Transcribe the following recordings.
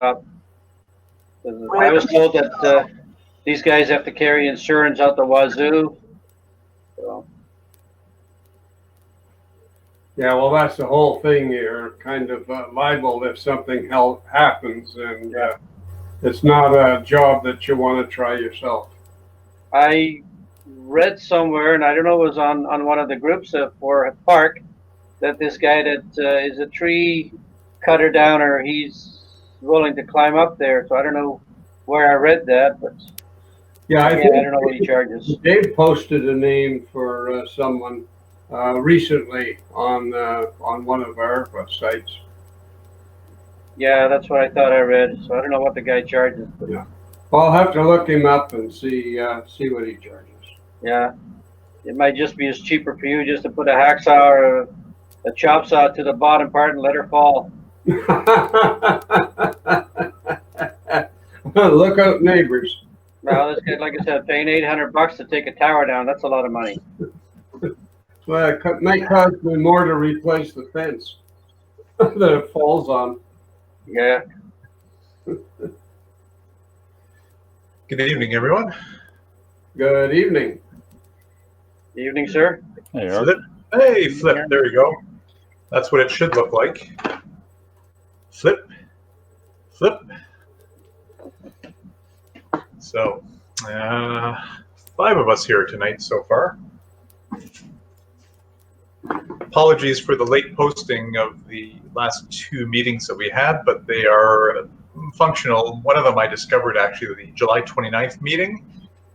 I was told that these guys have to carry insurance out the wazoo. So. Yeah, well, that's the whole thing. You're kind of liable if something happens, and it's not a job that you want to try yourself. I read somewhere, and I don't know, it was on one of the groups for PARC, that this guy that is a tree cutter downer, he's willing to climb up there. So I don't know where I read that, but yeah, I don't know what he charges. Dave posted a name for someone recently on one of our websites. Yeah, that's what I thought I read. So I don't know what the guy charges. But yeah, well, I'll have to look him up and see what he charges. Yeah, it might just be as cheaper for you just to put a hacksaw or a chop saw to the bottom part and let her fall. Look out, neighbors. Well, this guy, like I said, paying $800 to take a tower down, that's a lot of money. Well, it might cost me more to replace the fence that it falls on. Yeah. Good evening, everyone. Good evening. Good evening, sir. Hey, Flip. Hey, Flip. There you go. That's what it should look like. Flip. Flip. So, 5 of us here tonight so far. Apologies for the late posting of the last 2 meetings that we had, but they are functional. One of them I discovered actually, the July 29th meeting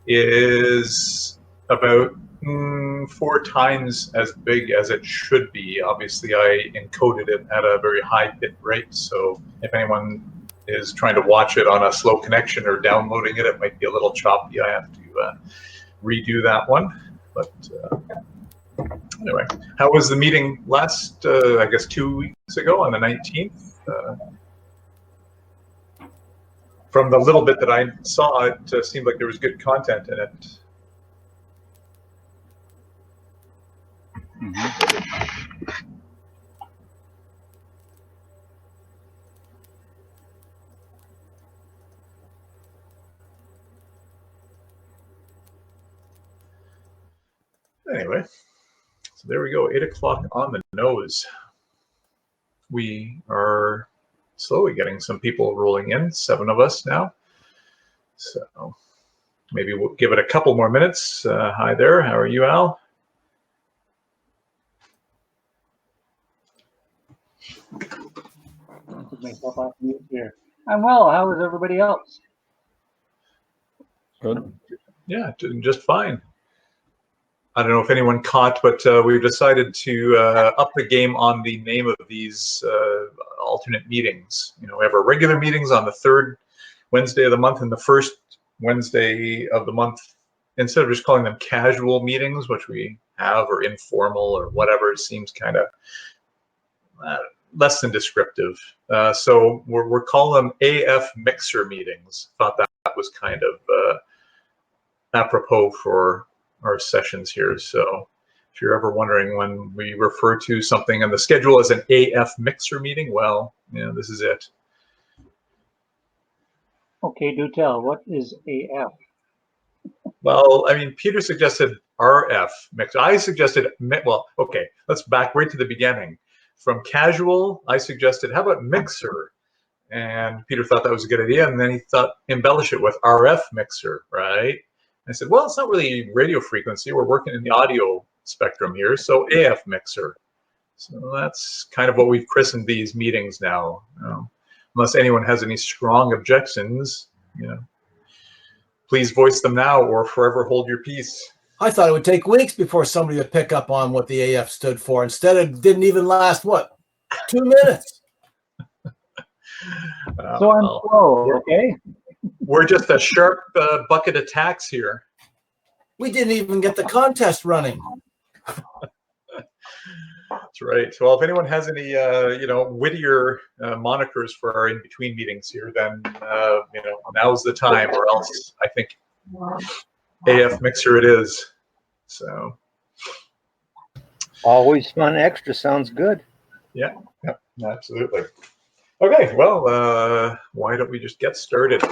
is about 4 times as big as it should be. Obviously, I encoded it at a very high bit rate, so if anyone is trying to watch it on a slow connection or downloading it, it might be a little choppy. I have to redo that one. But anyway, how was the meeting last, I guess 2 weeks ago on the 19th? From the little bit that I saw, it seemed like there was good content in it. Anyway, so there we go, 8 o'clock on the nose. We are slowly getting some people rolling in, 7 of us now. So maybe we'll give it a couple more minutes. Hi there, how are you, Al? Put myself off mute here. I'm well, how is everybody else? Good. Yeah, doing just fine. I don't know if anyone caught, but we've decided to up the game on the name of these alternate meetings. You know, we have our regular meetings on the 3rd Wednesday of the month and the 1st Wednesday of the month. Instead of just calling them casual meetings, which we have, or informal or whatever, it seems kind of less than descriptive. So we're calling them AF Mixer meetings. Thought that was kind of apropos for our sessions here. So if you're ever wondering when we refer to something on the schedule as an AF Mixer meeting, well, yeah, this is it. Okay, do tell. What is AF? Well, I mean, Peter suggested RF mix. I suggested, well, okay, let's back right to the beginning. From casual, I suggested, how about mixer? And Peter thought that was a good idea, and then he thought embellish it with RF mixer, right? I said, well, it's not really radio frequency. We're working in the audio spectrum here, so AF mixer. So that's kind of what we've christened these meetings now. You know, unless anyone has any strong objections, you know, please voice them now or forever hold your peace. I thought it would take weeks before somebody would pick up on what the AF stood for. Instead, it didn't even last, what, 2 minutes? So I'm slow, okay? We're just a sharp bucket of tacks here. We didn't even get the contest running. That's right. Well, if anyone has any, you know, wittier monikers for our in-between meetings here, then, you know, now's the time, or else I think AF Mixer it is. So. Always fun extra sounds good. Yeah, absolutely. Okay, well, why don't we just get started?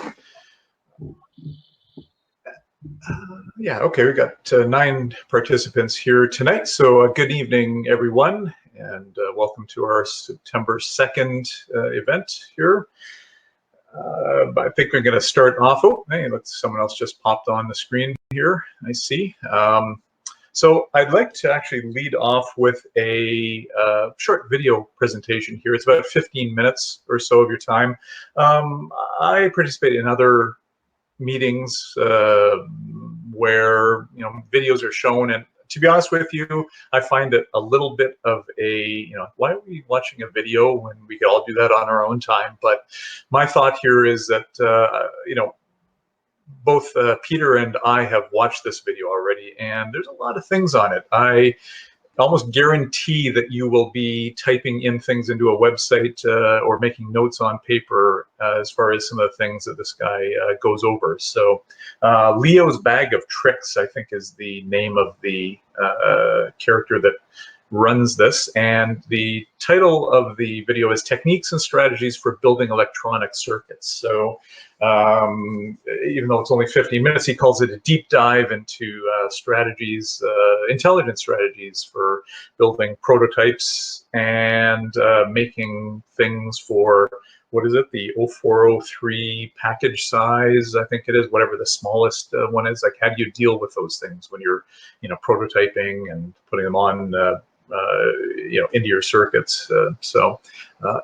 Yeah, okay, we've got 9 participants here tonight. So good evening, everyone, and welcome to our September 2nd event here. I think we're going to start off. Oh, hey, someone else just popped on the screen here. I see. So I'd like to actually lead off with a short video presentation here. It's about 15 minutes or so of your time. I participate in other meetings where videos are shown, and to be honest with you, I find it a little bit of a why are we watching a video when we could all do that on our own time? But my thought here is that both Peter and I have watched this video already, and there's a lot of things on it. I almost guarantee that you will be typing in things into a website or making notes on paper as far as some of the things that this guy goes over. So Leo's Bag of Tricks, I think, is the name of the character that runs this, and the title of the video is Techniques and Strategies for Building Electronic Circuits. So even though it's only 15 minutes, he calls it a deep dive into strategies, intelligent strategies for building prototypes and making things for, what is it, the 0403 package size, I think it is, whatever the smallest one is. Like, how do you deal with those things when you're prototyping and putting them on into your circuits?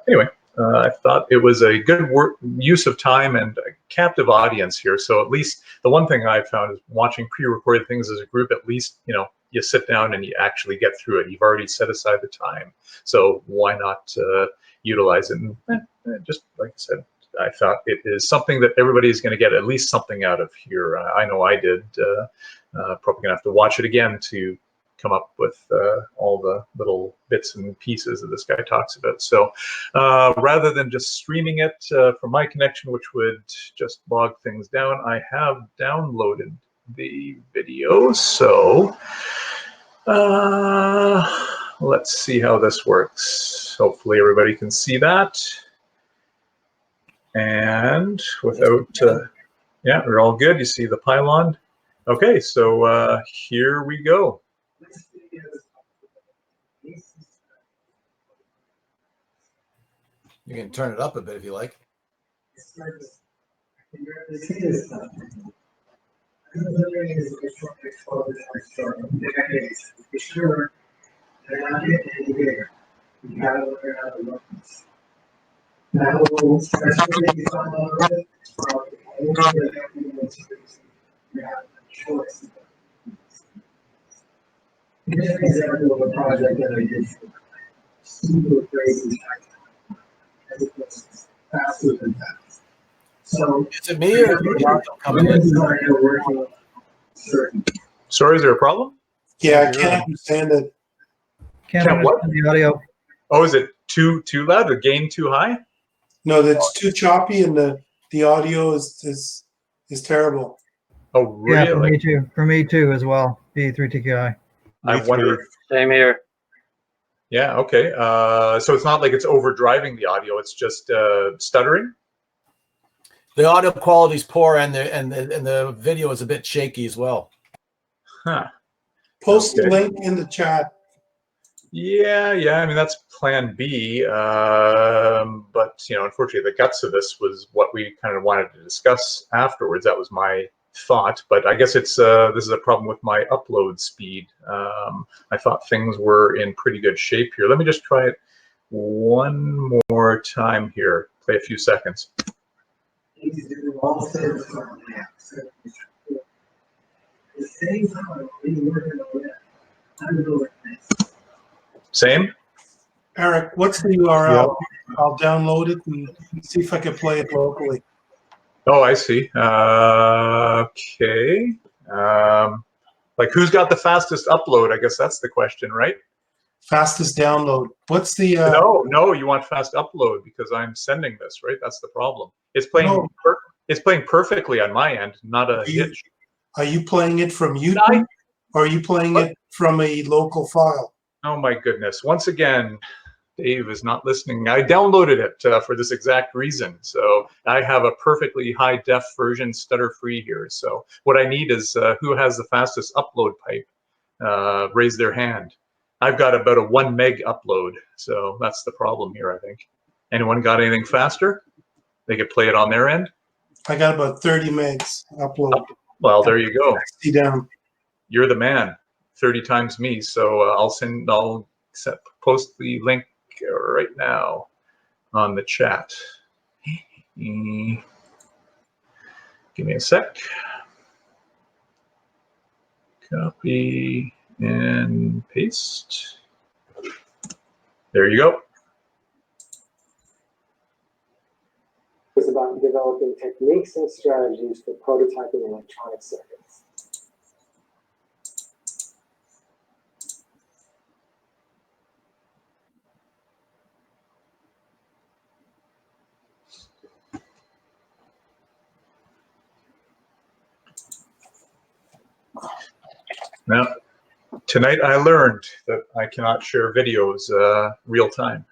Anyway, I thought it was a good use of time and a captive audience here. So at least the one thing I've found is watching pre-recorded things as a group, at least, you sit down and you actually get through it. You've already set aside the time. So why not utilize it? And just like I said, I thought it is something that everybody is going to get at least something out of here. I know I did. Probably going to have to watch it again to come up with all the little bits and pieces that this guy talks about. So rather than just streaming it from my connection, which would just bog things down, I have downloaded the video. So let's see how this works. Hopefully everybody can see that. And without, yeah, we're all good. You see the pylon? Okay, so here we go. You can turn it up a bit if you like. Here's an example of a project that I did for super crazy faster than that. So Is it me or coming in? Sorry, is there a problem? Yeah, I can't understand it. Can't what? The audio. Oh, is it too loud? The gain too high? No, that's too choppy, and the audio is terrible. Oh, really? Yeah, for me too. For me too, as well. B3TQI. I wonder. Same here. Yeah. Okay. So it's not like it's overdriving the audio; it's just stuttering. The audio quality is poor, and the video is a bit shaky as well. Huh. Post the link in the chat. Yeah. I mean, that's Plan B. But unfortunately, the guts of this was what we kind of wanted to discuss afterwards. That was my thought, but I guess it's this is a problem with my upload speed. I thought things were in pretty good shape here. Let me just try it one more time here. Play a few seconds. Same? Eric, what's the URL? Yep. I'll download it and see if I can play it locally. Oh, I see. Okay. Like, who's got the fastest upload? I guess that's the question, right? Fastest download. What's the? No. You want fast upload because I'm sending this, right? That's the problem. It's playing. No. It's playing perfectly on my end, not a hitch. Are you playing it from YouTube, or are you playing it from a local file? Oh my goodness! Once again, Dave is not listening. I downloaded it for this exact reason. So I have a perfectly high def version, stutter free here. So what I need is who has the fastest upload pipe? Raise their hand. I've got about a 1 meg upload. So that's the problem here, I think. Anyone got anything faster? They could play it on their end. I got about 30 megs upload. Well, there you go. 60 down. You're the man. 30 times me. So I'll post the link right now on the chat. Give me a sec. Copy and paste. There you go. It's about developing techniques and strategies for prototyping electronic circuits. Now, tonight I learned that I cannot share videos real time.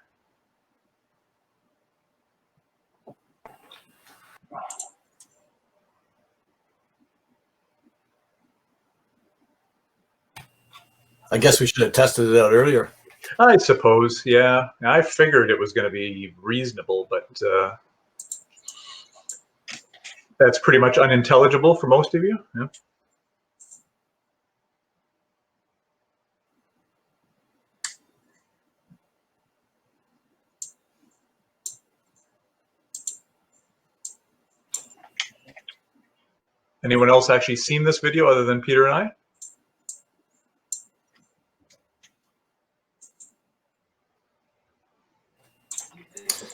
I guess we should have tested it out earlier. I suppose, yeah. I figured it was going to be reasonable, but that's pretty much unintelligible for most of you. Yeah. Anyone else actually seen this video other than Peter and I?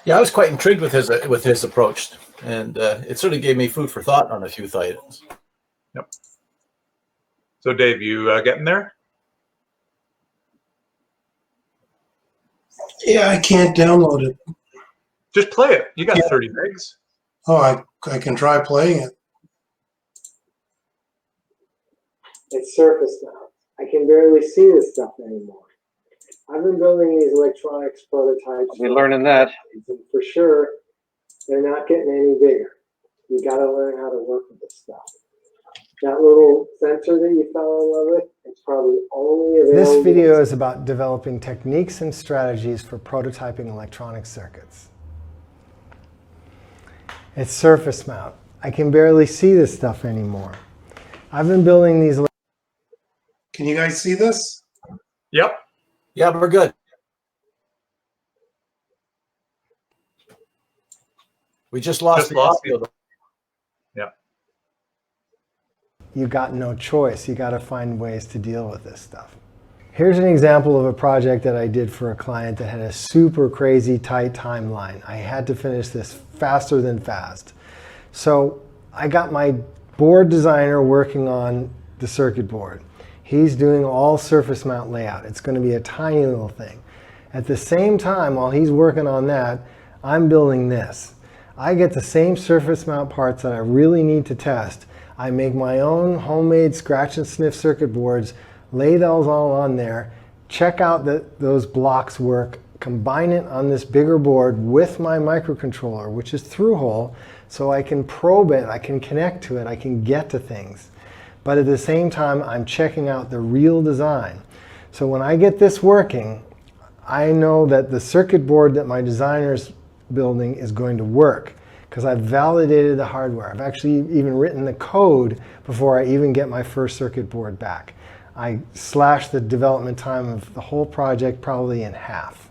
Yeah, I was quite intrigued with his approach, and it sort of gave me food for thought on a few items. Yep. So, Dave, you getting there? Yeah, I can't download it. Just play it. You got 30 megs. Oh, I can try playing it. It's surface now. I can barely see this stuff anymore. I've been building these electronics prototypes. We're learning that. And for sure, they're not getting any bigger. You got to learn how to work with this stuff. That little sensor that you fell in love with, it's probably only available. This video is about developing techniques and strategies for prototyping electronic circuits. It's surface mount. I can barely see this stuff anymore. I've been building these. Can you guys see this? Yep. Yeah, we're good. We just lost the audio. Yeah. You got no choice. You got to find ways to deal with this stuff. Here's an example of a project that I did for a client that had a super crazy tight timeline. I had to finish this faster than fast. So I got my board designer working on the circuit board. He's doing all surface mount layout. It's going to be a tiny little thing. At the same time, while he's working on that, I'm building this. I get the same surface mount parts that I really need to test. I make my own homemade scratch and sniff circuit boards, lay those all on there, check out that those blocks work, combine it on this bigger board with my microcontroller, which is through hole, so I can probe it, I can connect to it, I can get to things. But at the same time, I'm checking out the real design. So when I get this working, I know that the circuit board that my designer's building is going to work because I've validated the hardware. I've actually even written the code before I even get my first circuit board back. I slashed the development time of the whole project probably in half.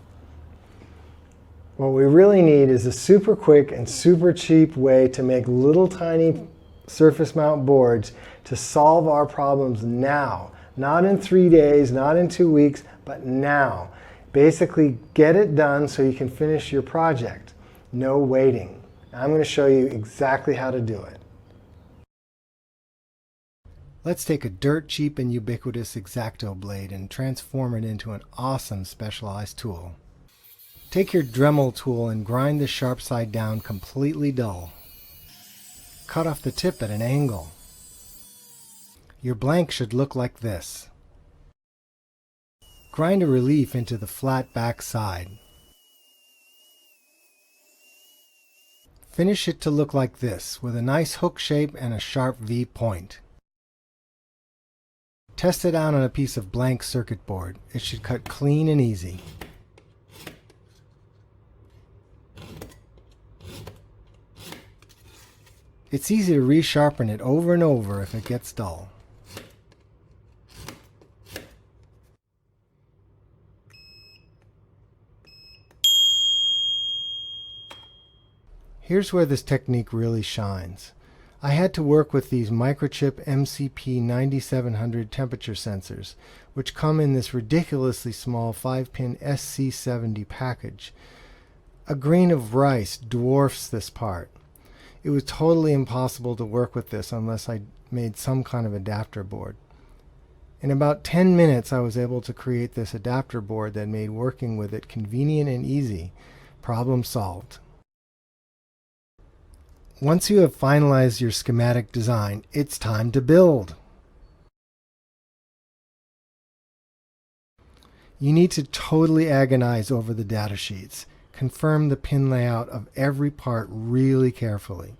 What we really need is a super quick and super cheap way to make little tiny surface mount boards to solve our problems now. Not in 3 days, not in 2 weeks, but now. Basically, get it done so you can finish your project. No waiting. I'm going to show you exactly how to do it. Let's take a dirt cheap and ubiquitous X-Acto blade and transform it into an awesome specialized tool. Take your Dremel tool and grind the sharp side down completely dull. Cut off the tip at an angle. Your blank should look like this. Grind a relief into the flat back side. Finish it to look like this, with a nice hook shape and a sharp V point. Test it out on a piece of blank circuit board. It should cut clean and easy. It's easy to resharpen it over and over if it gets dull. Here's where this technique really shines. I had to work with these microchip MCP 9700 temperature sensors, which come in this ridiculously small 5-pin SC70 package. A grain of rice dwarfs this part. It was totally impossible to work with this unless I made some kind of adapter board. In about 10 minutes I was able to create this adapter board that made working with it convenient and easy. Problem solved. Once you have finalized your schematic design, it's time to build. You need to totally agonize over the data sheets. Confirm the pin layout of every part really carefully.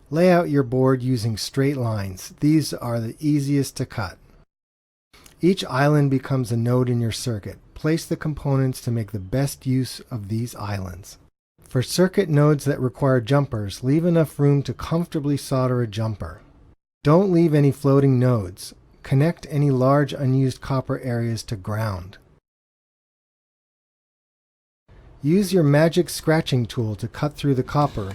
Lay out your board using straight lines. These are the easiest to cut. Each island becomes a node in your circuit. Place the components to make the best use of these islands. For circuit nodes that require jumpers, leave enough room to comfortably solder a jumper. Don't leave any floating nodes. Connect any large unused copper areas to ground. Use your magic scratching tool to cut through the copper.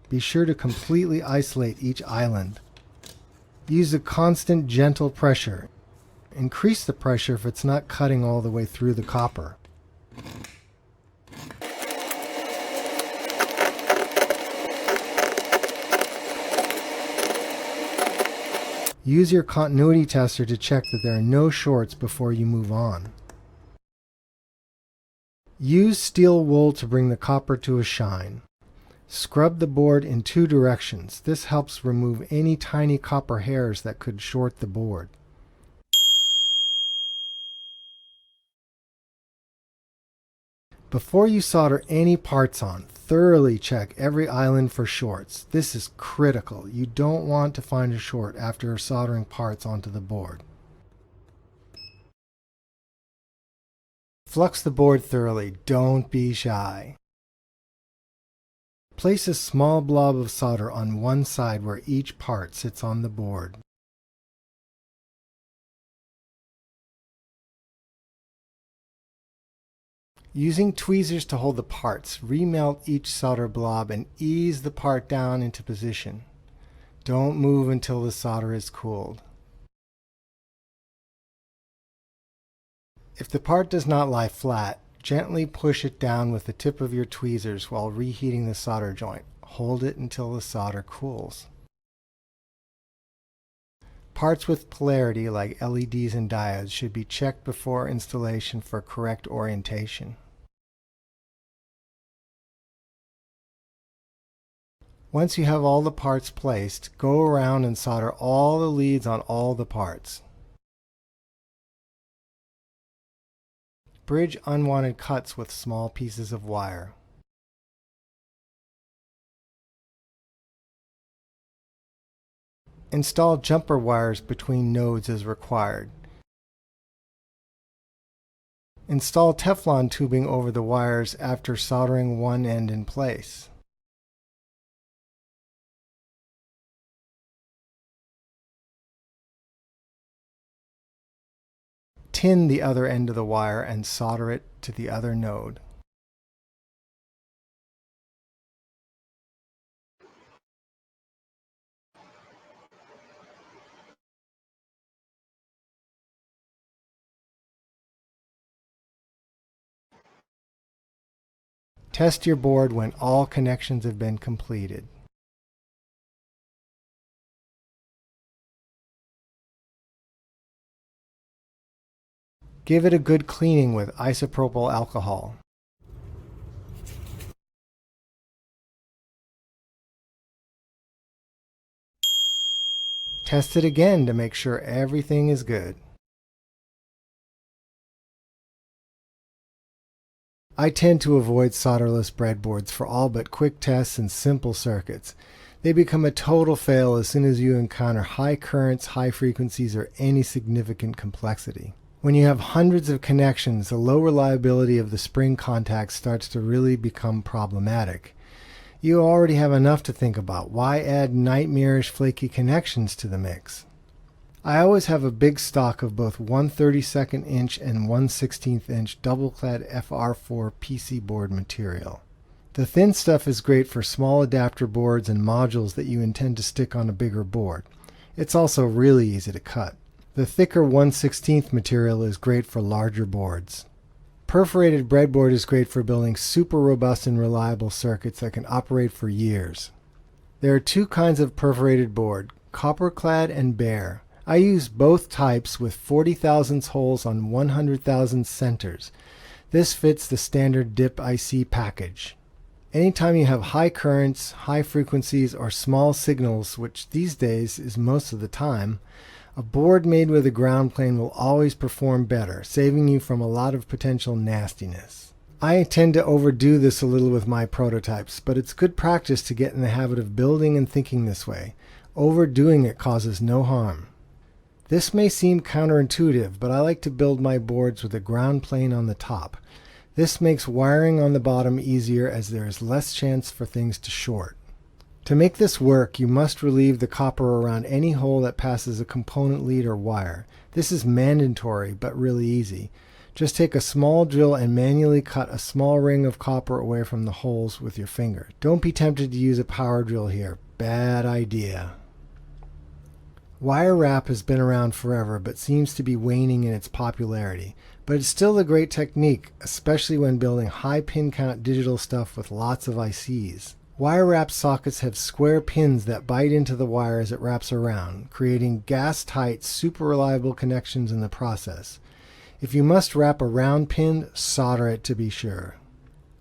Be sure to completely isolate each island. Use a constant, gentle pressure. Increase the pressure if it's not cutting all the way through the copper. Use your continuity tester to check that there are no shorts before you move on. Use steel wool to bring the copper to a shine. Scrub the board in 2 directions. This helps remove any tiny copper hairs that could short the board. Before you solder any parts on, thoroughly check every island for shorts. This is critical. You don't want to find a short after soldering parts onto the board. Flux the board thoroughly. Don't be shy. Place a small blob of solder on one side where each part sits on the board. Using tweezers to hold the parts, remelt each solder blob and ease the part down into position. Don't move until the solder is cooled. If the part does not lie flat, gently push it down with the tip of your tweezers while reheating the solder joint. Hold it until the solder cools. Parts with polarity like LEDs and diodes should be checked before installation for correct orientation. Once you have all the parts placed, go around and solder all the leads on all the parts. Bridge unwanted cuts with small pieces of wire. Install jumper wires between nodes as required. Install Teflon tubing over the wires after soldering one end in place. Tin the other end of the wire and solder it to the other node. Test your board when all connections have been completed. Give it a good cleaning with isopropyl alcohol. Test it again to make sure everything is good. I tend to avoid solderless breadboards for all but quick tests and simple circuits. They become a total fail as soon as you encounter high currents, high frequencies, or any significant complexity. When you have hundreds of connections, the low reliability of the spring contact starts to really become problematic. You already have enough to think about. Why add nightmarish flaky connections to the mix? I always have a big stock of both 1/32 inch and 1/16 inch double-clad FR4 PC board material. The thin stuff is great for small adapter boards and modules that you intend to stick on a bigger board. It's also really easy to cut. The thicker 1/16 material is great for larger boards. Perforated breadboard is great for building super robust and reliable circuits that can operate for years. There are two kinds of perforated board, copper clad and bare. I use both types with 40 thousandths holes on 100 thousandths centers. This fits the standard dip IC package. Anytime you have high currents, high frequencies, or small signals, which these days is most of the time, a board made with a ground plane will always perform better, saving you from a lot of potential nastiness. I tend to overdo this a little with my prototypes, but it's good practice to get in the habit of building and thinking this way. Overdoing it causes no harm. This may seem counterintuitive, but I like to build my boards with a ground plane on the top. This makes wiring on the bottom easier as there is less chance for things to short. To make this work, you must relieve the copper around any hole that passes a component lead or wire. This is mandatory, but really easy. Just take a small drill and manually cut a small ring of copper away from the holes with your finger. Don't be tempted to use a power drill here. Bad idea. Wire wrap has been around forever, but seems to be waning in its popularity. But it's still a great technique, especially when building high pin count digital stuff with lots of ICs. Wire wrap sockets have square pins that bite into the wire as it wraps around, creating gas-tight, super reliable connections in the process. If you must wrap a round pin, solder it to be sure.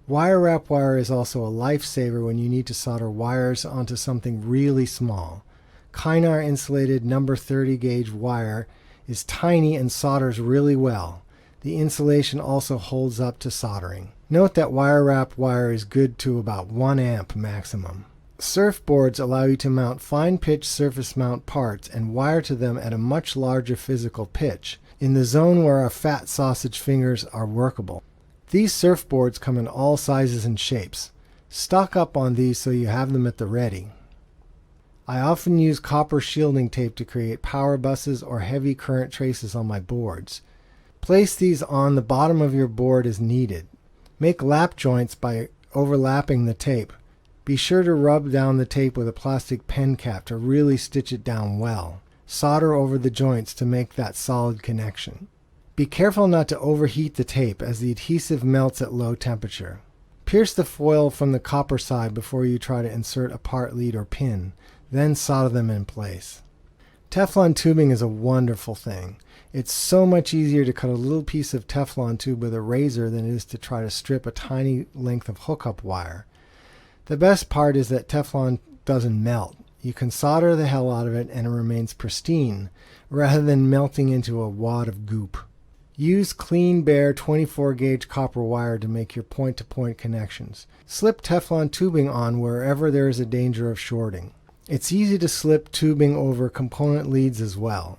Wire wrap wire is also a lifesaver when you need to solder wires onto something really small. Kynar insulated number 30 gauge wire is tiny and solders really well. The insulation also holds up to soldering. Note that wire wrap wire is good to about 1 amp maximum. Surfboards allow you to mount fine pitch surface mount parts and wire to them at a much larger physical pitch, in the zone where our fat sausage fingers are workable. These surfboards come in all sizes and shapes. Stock up on these so you have them at the ready. I often use copper shielding tape to create power buses or heavy current traces on my boards. Place these on the bottom of your board as needed. Make lap joints by overlapping the tape. Be sure to rub down the tape with a plastic pen cap to really stitch it down well. Solder over the joints to make that solid connection. Be careful not to overheat the tape as the adhesive melts at low temperature. Pierce the foil from the copper side before you try to insert a part lead or pin, then solder them in place. Teflon tubing is a wonderful thing. It's so much easier to cut a little piece of Teflon tube with a razor than it is to try to strip a tiny length of hookup wire. The best part is that Teflon doesn't melt. You can solder the hell out of it and it remains pristine, rather than melting into a wad of goop. Use clean, bare 24 gauge copper wire to make your point-to-point connections. Slip Teflon tubing on wherever there is a danger of shorting. It's easy to slip tubing over component leads as well.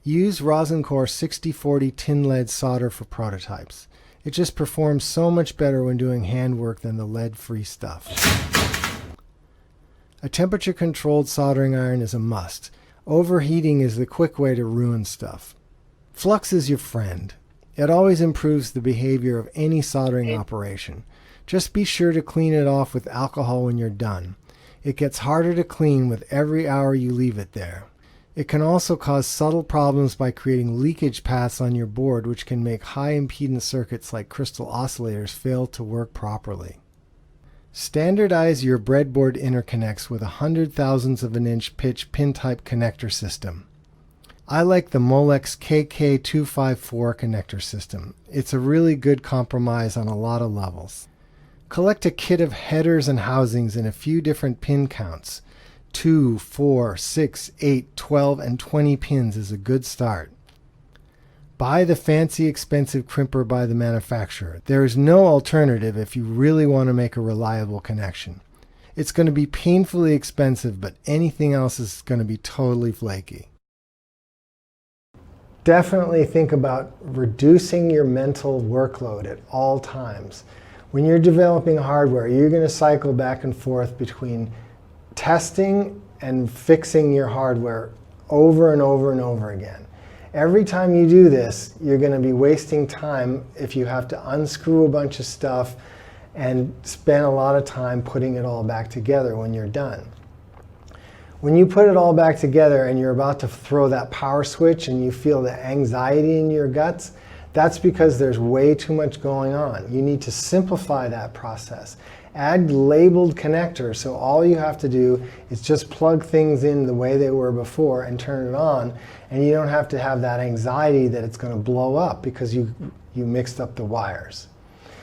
Use Rosincore 6040 tin lead solder for prototypes. It just performs so much better when doing handwork than the lead-free stuff. A temperature-controlled soldering iron is a must. Overheating is the quick way to ruin stuff. Flux is your friend. It always improves the behavior of any soldering operation. Just be sure to clean it off with alcohol when you're done. It gets harder to clean with every hour you leave it there. It can also cause subtle problems by creating leakage paths on your board, which can make high impedance circuits like crystal oscillators fail to work properly. Standardize your breadboard interconnects with 100 thousandths of an inch pitch pin type connector system. I like the Molex KK254 connector system. It's a really good compromise on a lot of levels. Collect a kit of headers and housings in a few different pin counts. 2, 4, 6, 8, 12, and 20 pins is a good start. Buy the fancy, expensive crimper by the manufacturer. There is no alternative if you really want to make a reliable connection. It's going to be painfully expensive, but anything else is going to be totally flaky. Definitely think about reducing your mental workload at all times. When you're developing hardware, you're going to cycle back and forth between testing and fixing your hardware over and over and over again. Every time you do this, you're going to be wasting time if you have to unscrew a bunch of stuff and spend a lot of time putting it all back together when you're done. When you put it all back together and you're about to throw that power switch and you feel the anxiety in your guts, that's because there's way too much going on. You need to simplify that process. Add labeled connectors, so all you have to do is just plug things in the way they were before and turn it on, and you don't have to have that anxiety that it's going to blow up because you mixed up the wires.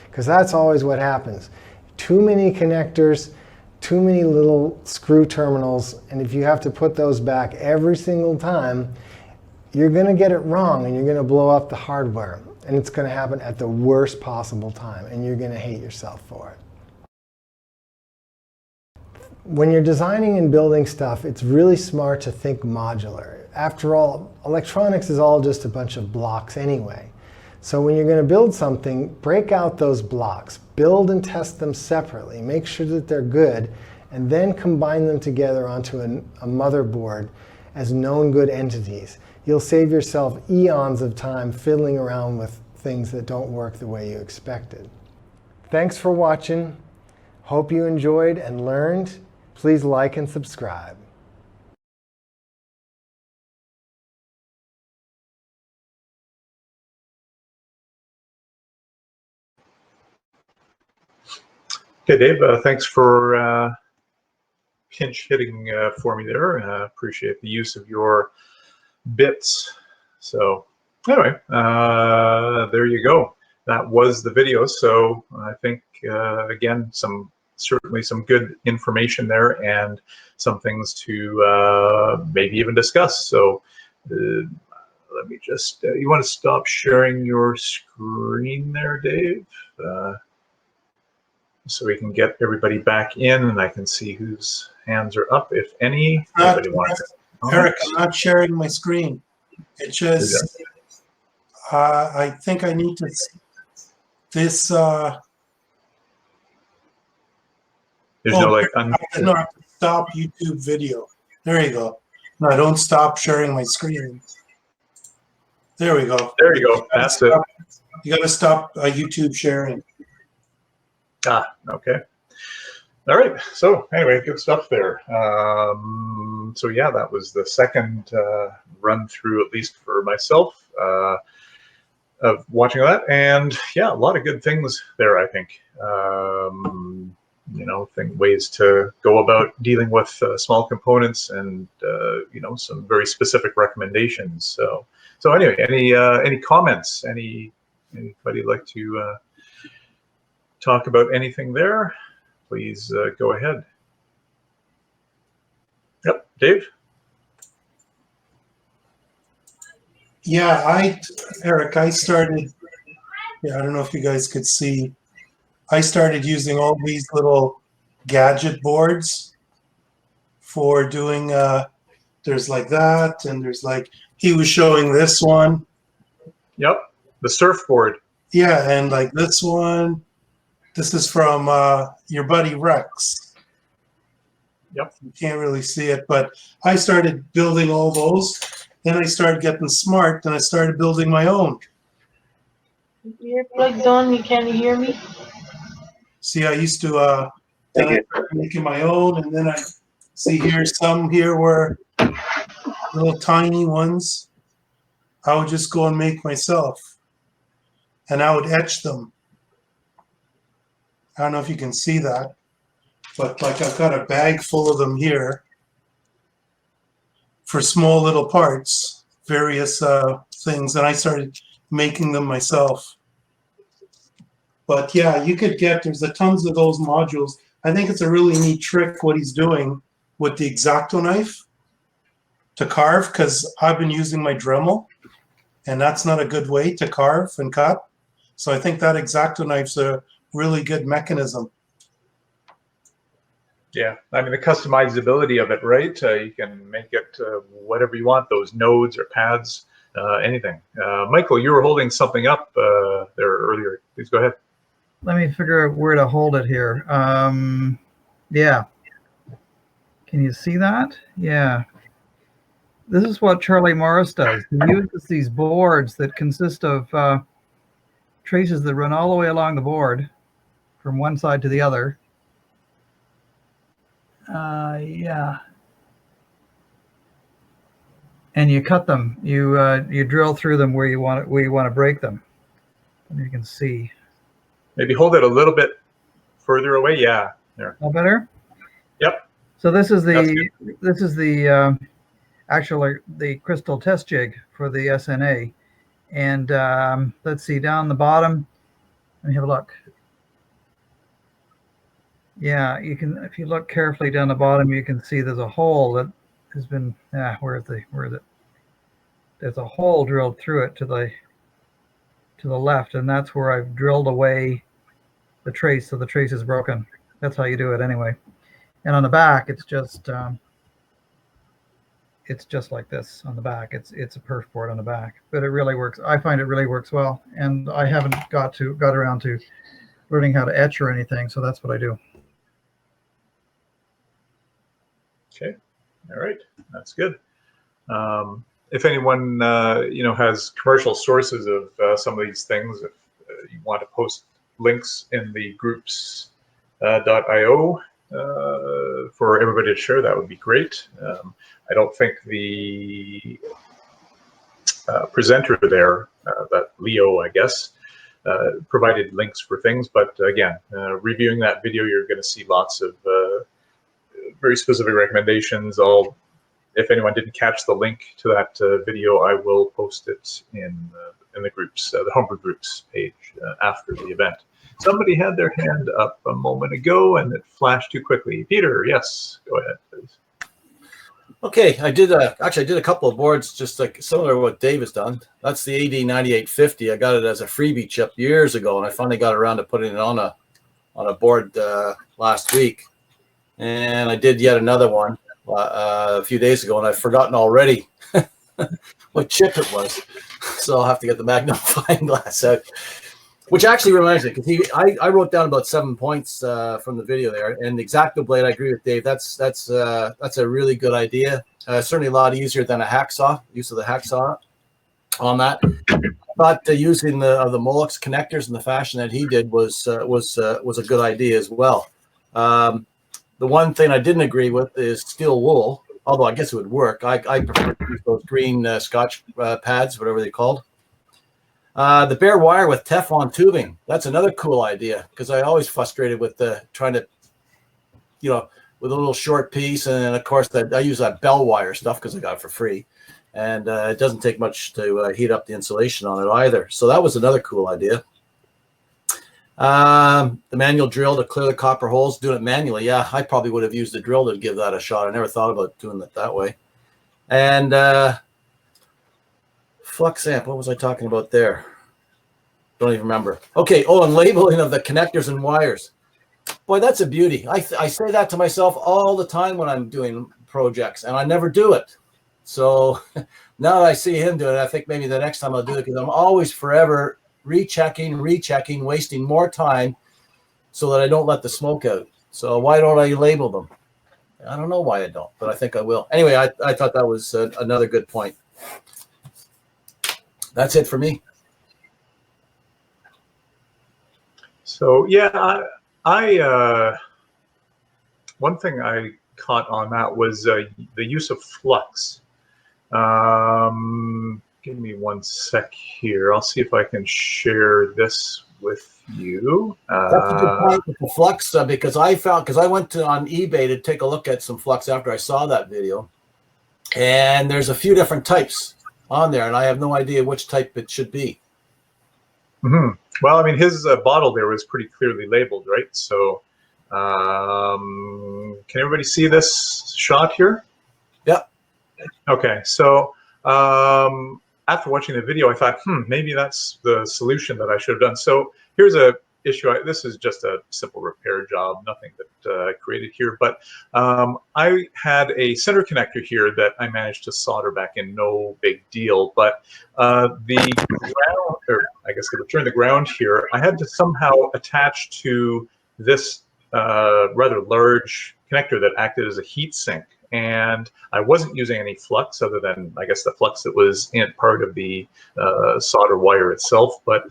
Because that's always what happens. Too many connectors, too many little screw terminals, and if you have to put those back every single time, you're going to get it wrong and you're going to blow up the hardware. And it's going to happen at the worst possible time, and you're going to hate yourself for it. When you're designing and building stuff, it's really smart to think modular. After all, electronics is all just a bunch of blocks anyway. So when you're going to build something, break out those blocks, build and test them separately, make sure that they're good, and then combine them together onto a motherboard as known good entities. You'll save yourself eons of time fiddling around with things that don't work the way you expected. Thanks for watching. Hope you enjoyed and learned. Please like and subscribe. Okay, Dave, thanks for pinch hitting for me there. Appreciate the use of your bits. So anyway, there you go. That was the video. So I think, again, certainly some good information there and some things to maybe even discuss. So let me just, you want to stop sharing your screen there, Dave? So we can get everybody back in and I can see whose hands are up, if any. Eric, I'm not sharing my screen. It just, I think I need to, there's no like, no, stop YouTube video. There you go. No, don't stop sharing my screen. There we go. There you go. That's it. You got to stop YouTube sharing. Ah, okay. All right. So anyway, good stuff there. So yeah, that was the second run through, at least for myself, of watching that. And yeah, a lot of good things there, I think. You know, ways to go about dealing with small components and, you know, some very specific recommendations. So anyway, any comments? Anybody like to talk about anything there? Please go ahead. Yep, Dave? Yeah, Eric, I started, I don't know if you guys could see, I started using all these little gadget boards for doing, there's like that, and there's like, he was showing this one. Yep, the surfboard. Yeah, and like this one. This is from your buddy Rex. Yep. You can't really see it, but I started building all those. Then I started getting smart, and I started building my own. You're plugged on, you can't hear me? See, I used to then I started making my own, and then I see here's some here were little tiny ones. I would just go and make myself, and I would etch them. I don't know if you can see that, but like I've got a bag full of them here for small little parts, various things, and I started making them myself. But yeah, you could there's a tons of those modules. I think it's a really neat trick what he's doing with the X-Acto knife to carve, because I've been using my Dremel, and that's not a good way to carve and cut. So I think that X-Acto knife's a really good mechanism. Yeah, I mean the customizability of it, right? You can make it whatever you want, those nodes or pads, anything. Michael, you were holding something up there earlier. Please go ahead. Let me figure out where to hold it here. Yeah. Can you see that? Yeah. This is what Charlie Morris does. He uses these boards that consist of traces that run all the way along the board from one side to the other. Yeah. And you cut them. You drill through them where you want to break them. And you can see. Maybe hold it a little bit further away. Yeah, there. All better? Yep. So this is the actually the crystal test jig for the SNA. And let's see, down the bottom, let me have a look. Yeah, you can, if you look carefully down the bottom, you can see there's a hole that has been, where is it? There's a hole drilled through it to the left, and that's where I've drilled away the trace, so the trace is broken. That's how you do it anyway. And on the back, it's just like this on the back. It's a perf board on the back, but it really works. I find it really works well, and I haven't got around to learning how to etch or anything, so that's what I do. Okay, all right, that's good. If anyone has commercial sources of some of these things, if you want to post links in the groups.io for everybody to share, that would be great. I don't think the presenter there, that Leo, I guess, provided links for things, but again, reviewing that video, you're going to see lots of very specific recommendations. If anyone didn't catch the link to that video, I will post it in the groups, the Homebrew groups page after the event. Somebody had their hand up a moment ago and it flashed too quickly. Peter, yes, go ahead, please. Okay, I did a couple of boards just like similar to what Dave has done. That's the AD9850. I got it as a freebie chip years ago, and I finally got around to putting it on a board last week. And I did yet another one a few days ago, and I've forgotten already what chip it was. So I'll have to get the magnifying glass out. Which actually reminds me, because I wrote down about 7 points from the video there, and the X-Acto blade, I agree with Dave. That's a really good idea. Certainly a lot easier than a hacksaw. Use of the hacksaw on that. I thought using the Molex connectors in the fashion that he did was a good idea as well. The one thing I didn't agree with is steel wool, although I guess it would work. I prefer to use those green Scotch pads, whatever they're called. The bare wire with Teflon tubing. That's another cool idea, because I always frustrated with trying to, with a little short piece. And then, of course, I use that bell wire stuff because I got it for free. And it doesn't take much to heat up the insulation on it either. So that was another cool idea. The manual drill to clear the copper holes, doing it manually. Yeah, I probably would have used the drill to give that a shot. I never thought about doing it that way. And flux amp, what was I talking about there? Don't even remember. Okay, and labeling of the connectors and wires. Boy, that's a beauty. I say that to myself all the time when I'm doing projects, and I never do it. So now that I see him do it, I think maybe the next time I'll do it, because I'm always forever rechecking, wasting more time so that I don't let the smoke out. So why don't I label them? I don't know why I don't, but I think I will. Anyway, I thought that was another good point. That's it for me. So yeah, I one thing I caught on that was the use of flux. Give me 1 sec here. I'll see if I can share this with you. That's a good point with the flux, because I went on eBay to take a look at some flux after I saw that video, and there's a few different types on there, and I have no idea which type it should be. Mm-hmm. Well, I mean, his bottle there was pretty clearly labeled, right? So, can everybody see this shot here? Yeah. Okay, so after watching the video, I thought, maybe that's the solution that I should have done. So here's a issue. This is just a simple repair job, nothing that I created here. But I had a center connector here that I managed to solder back in, no big deal. But the ground, or I guess to return the ground here, I had to somehow attach to this rather large connector that acted as a heat sink. And I wasn't using any flux other than, I guess, the flux that was in part of the solder wire itself. But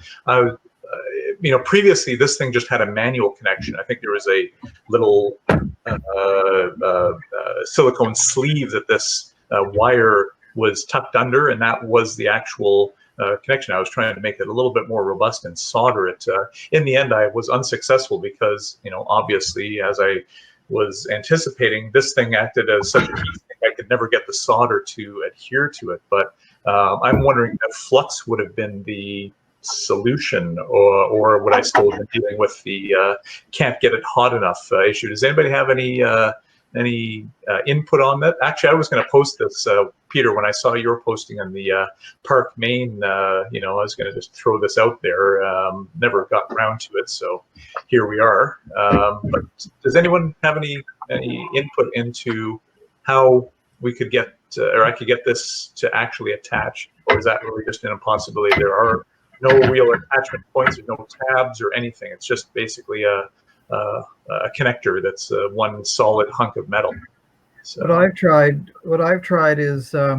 previously this thing just had a manual connection. I think there was a little silicone sleeve that this wire was tucked under, and that was the actual connection. I was trying to make it a little bit more robust and solder it. In the end, I was unsuccessful because, obviously, as I was anticipating, this thing acted as such a heat sink, I could never get the solder to adhere to it. But I'm wondering if flux would have been the solution, or would I still have been dealing with the can't get it hot enough issue? Does anybody have any input on that? Actually, I was going to post this, Peter, when I saw your posting on the PARC main. I was going to just throw this out there. Never got around to it, so here we are. But does anyone have any input into how we could get, or I could get this to actually attach, or is that really just an impossibility? There are no real attachment points, or no tabs or anything. It's just basically a connector that's one solid hunk of metal. So. What I've tried is I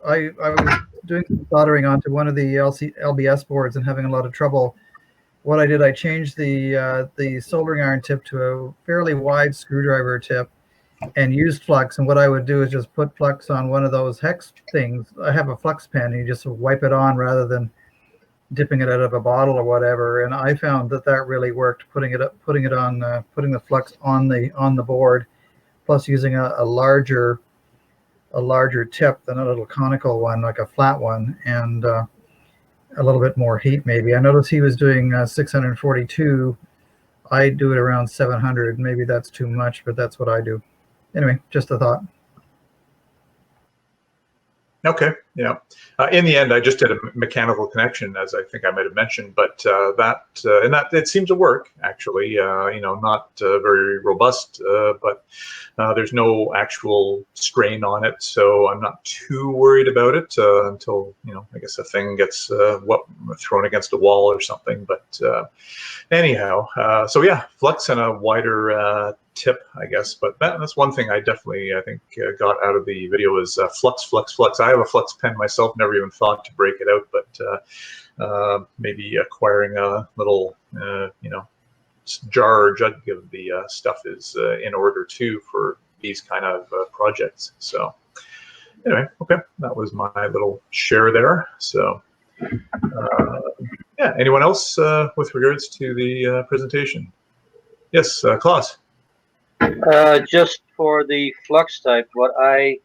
was doing some soldering onto one of the LBS boards and having a lot of trouble. What I did, I changed the soldering iron tip to a fairly wide screwdriver tip and used flux. And what I would do is just put flux on one of those hex things. I have a flux pen, and you just wipe it on rather than dipping it out of a bottle or whatever. And I found that really worked, putting the flux on the board, plus using a larger tip than a little conical one, like a flat one, and a little bit more heat maybe. I noticed he was doing 642. I do it around 700. Maybe that's too much, but that's what I do. Anyway, just a thought. Okay, yeah. In the end, I just did a mechanical connection, as I think I might have mentioned, but that it seemed to work actually. Not very robust, but there's no actual strain on it, so I'm not too worried about it until I guess the thing gets thrown against a wall or something. But anyhow, so yeah, flux and a wider tip, I guess. But that's one thing I think got out of the video is flux. I have a flux pen myself, never even thought to break it out, but maybe acquiring a little jar or jug of the stuff is in order too for these kind of projects. So anyway, okay, that was my little share there. So yeah, anyone else with regards to the presentation? Yes, Klaus. Just for the flux type, what I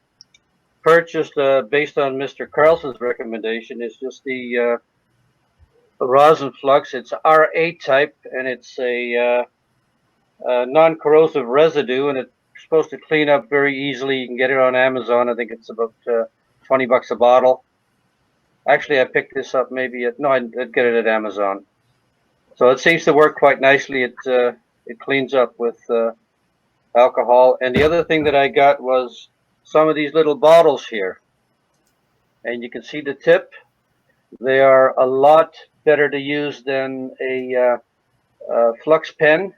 purchased based on Mr. Carlson's recommendation is just the rosin flux. It's R8 type, and it's a non-corrosive residue, and it's supposed to clean up very easily. You can get it on Amazon. I think it's about $20 a bottle. Actually, I picked this up maybe I'd get it at Amazon. So it seems to work quite nicely. It cleans up with alcohol. And the other thing that I got was some of these little bottles here, and you can see the tip. They are a lot better to use than a flux pen.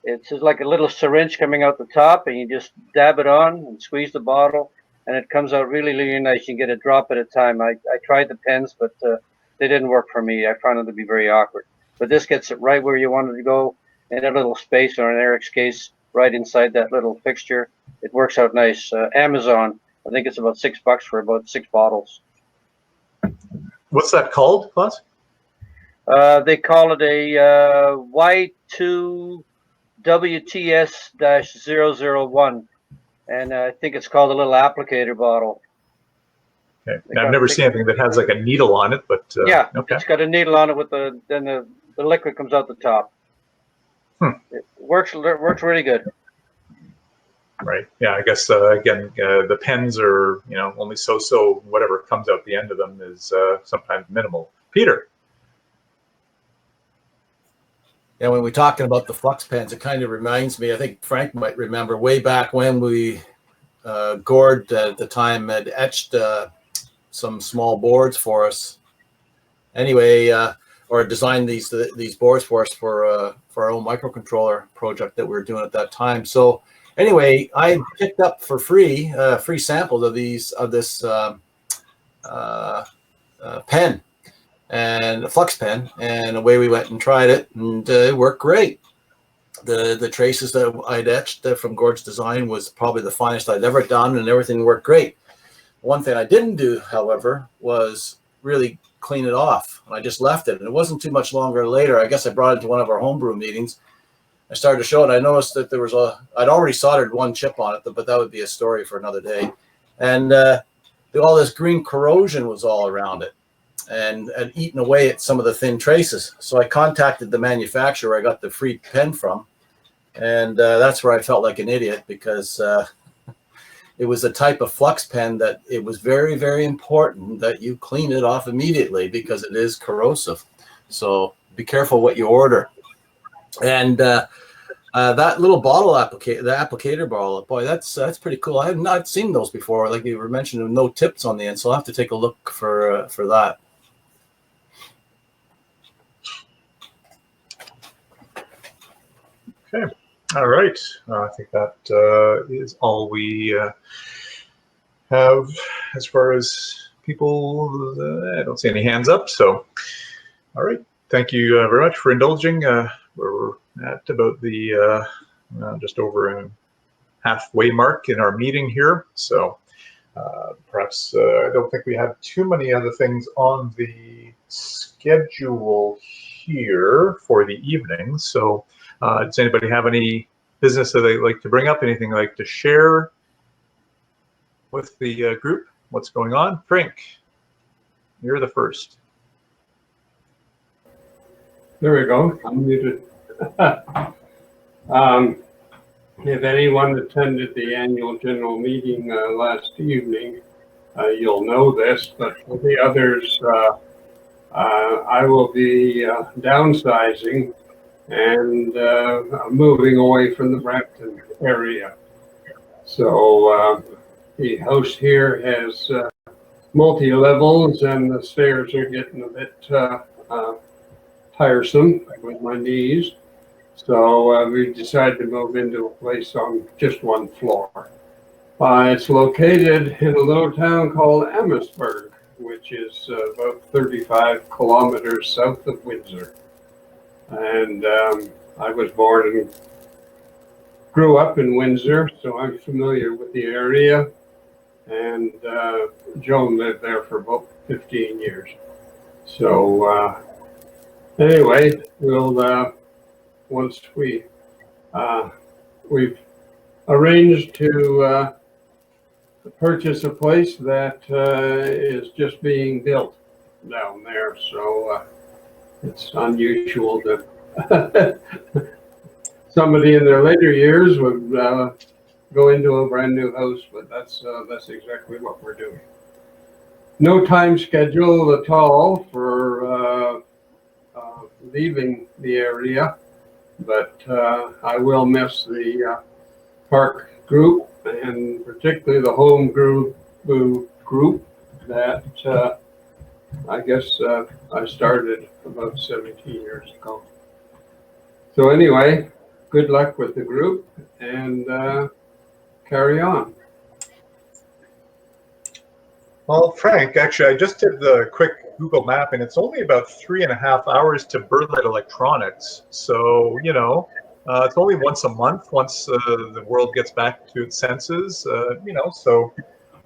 It's just like a little syringe coming out the top, and you just dab it on and squeeze the bottle, and it comes out really, really nice. You can get a drop at a time. I tried the pens, but they didn't work for me. I found them to be very awkward. But this gets it right where you want it to go, in a little space, or in Eric's case, right inside that little fixture. It works out nice. Amazon, I think it's about $6 for about 6 bottles. What's that called, Klaus? They call it a Y2WTS-001, and I think it's called a little applicator bottle. Okay. I've never seen anything that has like a needle on it, but yeah, okay. It's got a needle on it with then the liquid comes out the top. It works really good. Right. Yeah. I guess again, the pens are only so. Whatever comes out the end of them is sometimes minimal. Peter. Yeah, when we're talking about the flux pens, it kind of reminds me. I think Frank might remember way back when we Gord at the time had etched some small boards for us. Anyway, or designed these boards for us for our own microcontroller project that we were doing at that time. So anyway, I picked up for free samples of this pen and a flux pen, and away we went and tried it, and it worked great. The traces that I'd etched from Gord's design was probably the finest I'd ever done, and everything worked great. One thing I didn't do, however, was really clean it off. I just left it, and it wasn't too much longer later. I guess I brought it to one of our homebrew meetings. I started to show it. I noticed that there was I'd already soldered one chip on it, but that would be a story for another day. And all this green corrosion was all around it, and had eaten away at some of the thin traces. So I contacted the manufacturer I got the free pen from, and that's where I felt like an idiot, because it was a type of flux pen that it was very, very important that you clean it off immediately, because it is corrosive. So be careful what you order. And that little bottle applicator, the applicator bottle, boy, that's pretty cool. I have not seen those before. Like you were mentioning, no tips on the end, so I'll have to take a look for that. Okay. All right. I think that is all we have as far as people. I don't see any hands up. So, all right. Thank you very much for indulging. We're at about the just over a halfway mark in our meeting here. So perhaps I don't think we have too many other things on the schedule here for the evening. So does anybody have any business that they'd like to bring up? Anything they'd like to share with the group? What's going on? Frank, you're the first. There we go. I'm muted. If anyone attended the annual general meeting last evening, you'll know this, but for the others, I will be downsizing and moving away from the Brampton area. So the house here has multi-levels, and the stairs are getting a bit tiresome with my knees. So we decided to move into a place on just one floor. It's located in a little town called Amherstburg, which is about 35 kilometers south of Windsor. And I was born and grew up in Windsor, so I'm familiar with the area. And Joan lived there for about 15 years. So anyway, we'll once we've arranged to purchase a place that is just being built down there, so it's unusual that somebody in their later years would go into a brand new house, but that's exactly what we're doing. No time schedule at all for leaving the area, but I will miss the PARC group, and particularly the Homebrew group that I guess I started about 17 years ago. So anyway, good luck with the group, and carry on. Well, Frank, actually, I just did the quick Google map, and it's only about 3.5 hours to Berlin Electronics. So, you know, it's only once a month, once the world gets back to its senses, you know, so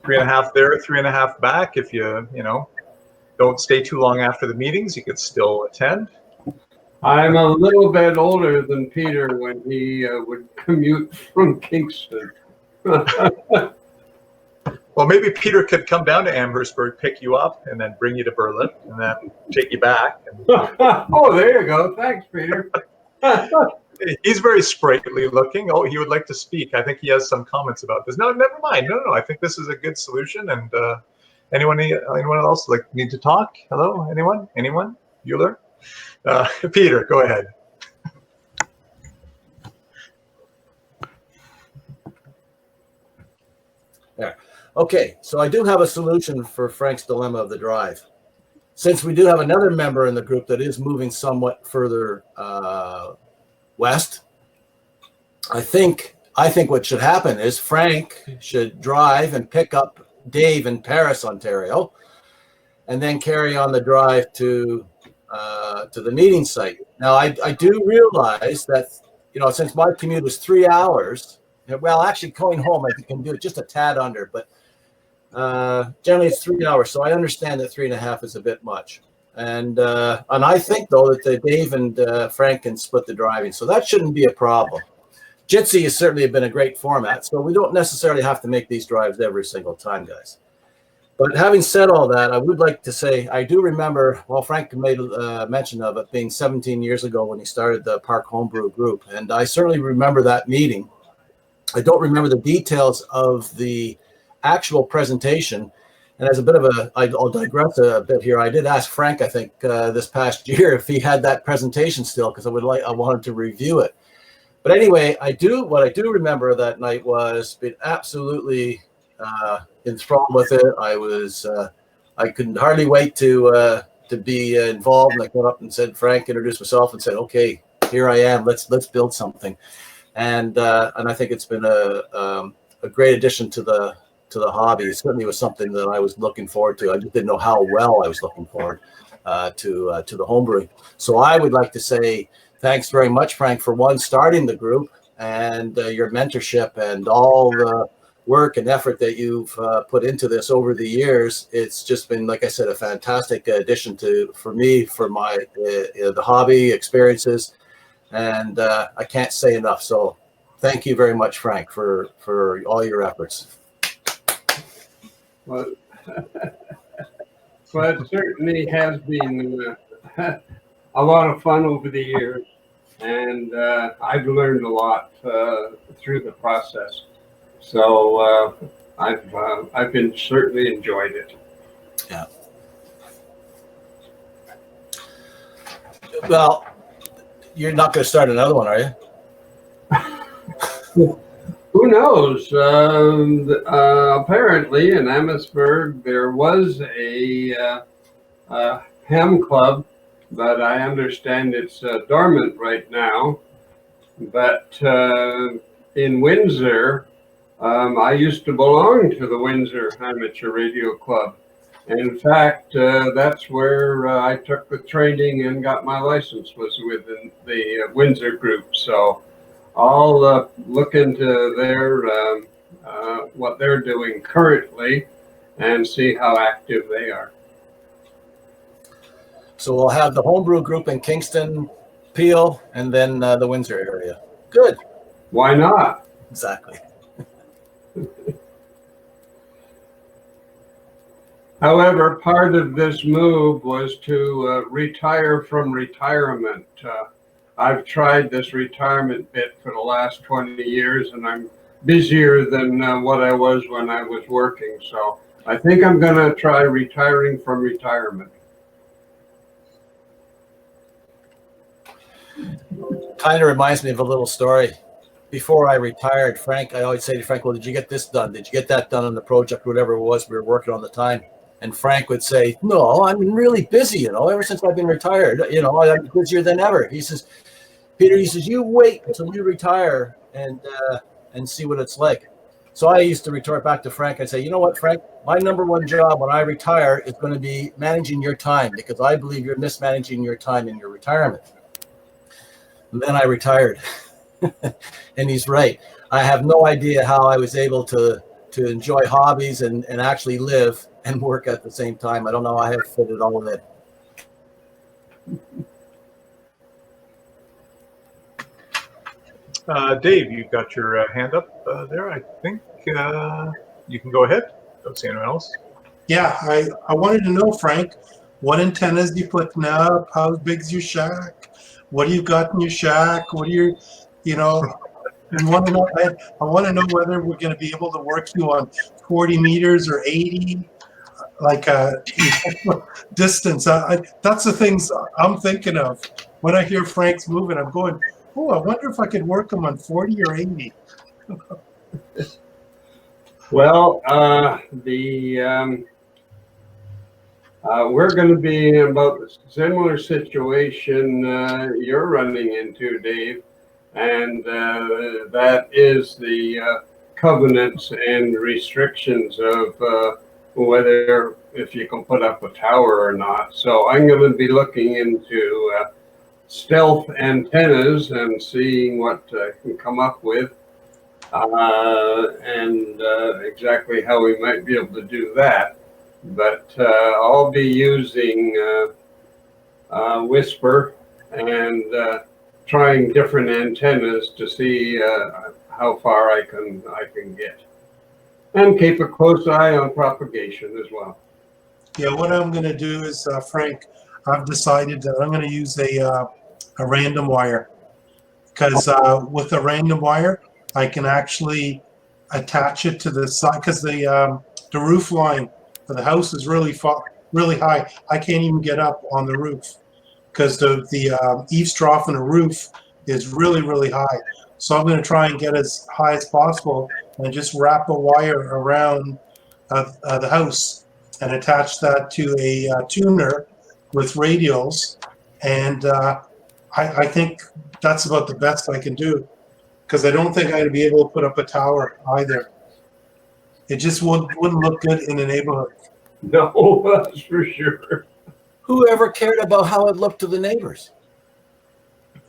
3.5 there, 3.5 back. If you know, don't stay too long after the meetings, you could still attend. I'm a little bit older than Peter when he would commute from Kingston. Well, maybe Peter could come down to Amherstburg, pick you up, and then bring you to Berlin, and then take you back. Oh, there you go. Thanks, Peter. He's very sprightly looking. Oh, he would like to speak. I think he has some comments about this. No, never mind. No. I think this is a good solution. And anyone else need to talk? Hello, anyone? Bueller? Peter, go ahead. There. Okay, so I do have a solution for Frank's dilemma of the drive. Since we do have another member in the group that is moving somewhat further west, I think what should happen is Frank should drive and pick up Dave in Paris, Ontario, and then carry on the drive to the meeting site. Now, I do realize that, since my commute is 3 hours, well, actually going home, I can do it just a tad under, but generally it's 3 hours. So I understand that 3.5 is a bit much. And I think, though, that Dave and Frank can split the driving. So that shouldn't be a problem. Jitsi has certainly been a great format, so we don't necessarily have to make these drives every single time, guys. But having said all that, I would like to say I do remember, well, Frank made mention of it being 17 years ago when he started the PARC Homebrew group. And I certainly remember that meeting. I don't remember the details of the actual presentation. And as a bit of I'll digress a bit here. I did ask Frank, I think, this past year if he had that presentation still, because I wanted to review it. But anyway, what I do remember that night was being absolutely enthralled with it. I couldn't hardly wait to be involved. And I came up and said, Frank, introduced myself and said, okay, here I am. Let's build something. And I think it's been a great addition to the hobby. It certainly was something that I was looking forward to. I just didn't know how well I was looking forward to the homebrewing. So I would like to say thanks very much, Frank, for starting the group and your mentorship and all the work and effort that you've put into this over the years. It's just been, like I said, a fantastic addition for me, for my the hobby experiences. And I can't say enough. So thank you very much, Frank, for all your efforts. Well, it certainly has been a lot of fun over the years, and I've learned a lot through the process. So I've been certainly enjoyed it. Yeah. Well, you're not going to start another one, are you? Who knows? Apparently in Amherstburg there was a ham club, but I understand it's dormant right now. But in Windsor, I used to belong to the Windsor Amateur Radio Club. In fact, that's where I took the training and got my license, was within the Windsor group. So I'll look into their what they're doing currently and see how active they are. So we'll have the homebrew group in Kingston, Peel, and then the Windsor area. Good. Why not? Exactly. However, part of this move was to retire from retirement. I've tried this retirement bit for the last 20 years, and I'm busier than what I was when I was working. So I think I'm going to try retiring from retirement. Kind of reminds me of a little story. Before I retired, Frank, I always say to Frank, well, did you get this done? Did you get that done on the project, whatever it was we were working on the time? And Frank would say, no, I'm really busy, ever since I've been retired, I'm busier than ever. He says, Peter, you wait until you retire and see what it's like. So I used to retort back to Frank and say, you know what, Frank, my number one job when I retire is going to be managing your time, because I believe you're mismanaging your time in your retirement. And then I retired. And he's right. I have no idea how I was able to enjoy hobbies and actually live and work at the same time. I don't know. I have fit it all in. Dave, you've got your hand up there. I think you can go ahead. Don't see anyone else. Yeah, I wanted to know, Frank, what antennas you putting up? How big's your shack? what do you got in your shack? What do you, you know, you want to know, I want to know whether we're going to be able to work you on 40 meters or 80, like distance. That's the things I'm thinking of. When I hear Frank's moving, I'm going, oh, I wonder if I could work him on 40 or 80. Well, we're going to be in about a similar situation you're running into, Dave, and that is the covenants and restrictions of whether if you can put up a tower or not. So I'm going to be looking into stealth antennas and seeing what I can come up with, and exactly how we might be able to do that. But I'll be using Whisper and trying different antennas to see how far I can get, and keep a close eye on propagation as well. Yeah, what I'm going to do is, Frank, I've decided that I'm going to use a random wire, because with a random wire, I can actually attach it to the side, because the roof line for the house is really high. I can't even get up on the roof because the eaves trough in the roof is really high. So I'm going to try and get as high as possible and just wrap a wire around the house and attach that to a tuner with radials. And I think that's about the best I can do, because I don't think I'm going to be able to put up a tower either. It just wouldn't look good in the neighborhood. No, that's for sure. Who ever cared about how it looked to the neighbors?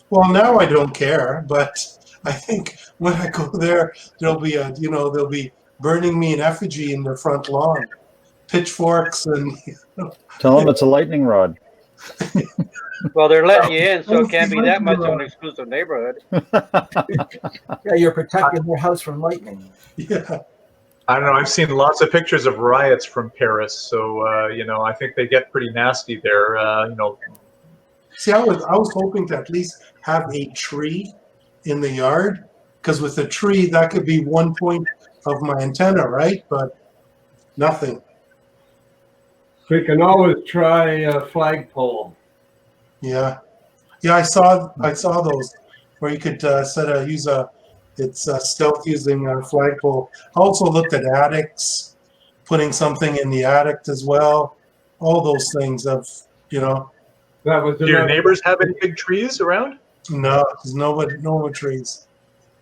Well, now I don't care, but I think when I go there, they'll be burning me in effigy in their front lawn, pitchforks and. Tell them it's a lightning rod. Well, they're letting you in, so it can't be that much of an exclusive neighborhood. Yeah, you're protecting their house from lightning. Yeah. I don't know. I've seen lots of pictures of riots from Paris, so I think they get pretty nasty there. See, I was hoping to at least have a tree in the yard, because with a tree that could be one point of my antenna, right? But nothing. We can always try a flagpole. Yeah, I saw those where you could it's stealth using a flagpole. I also looked at attics, putting something in the attic as well. All those things of That was Do your neighbors have any big trees around? No, there's no trees.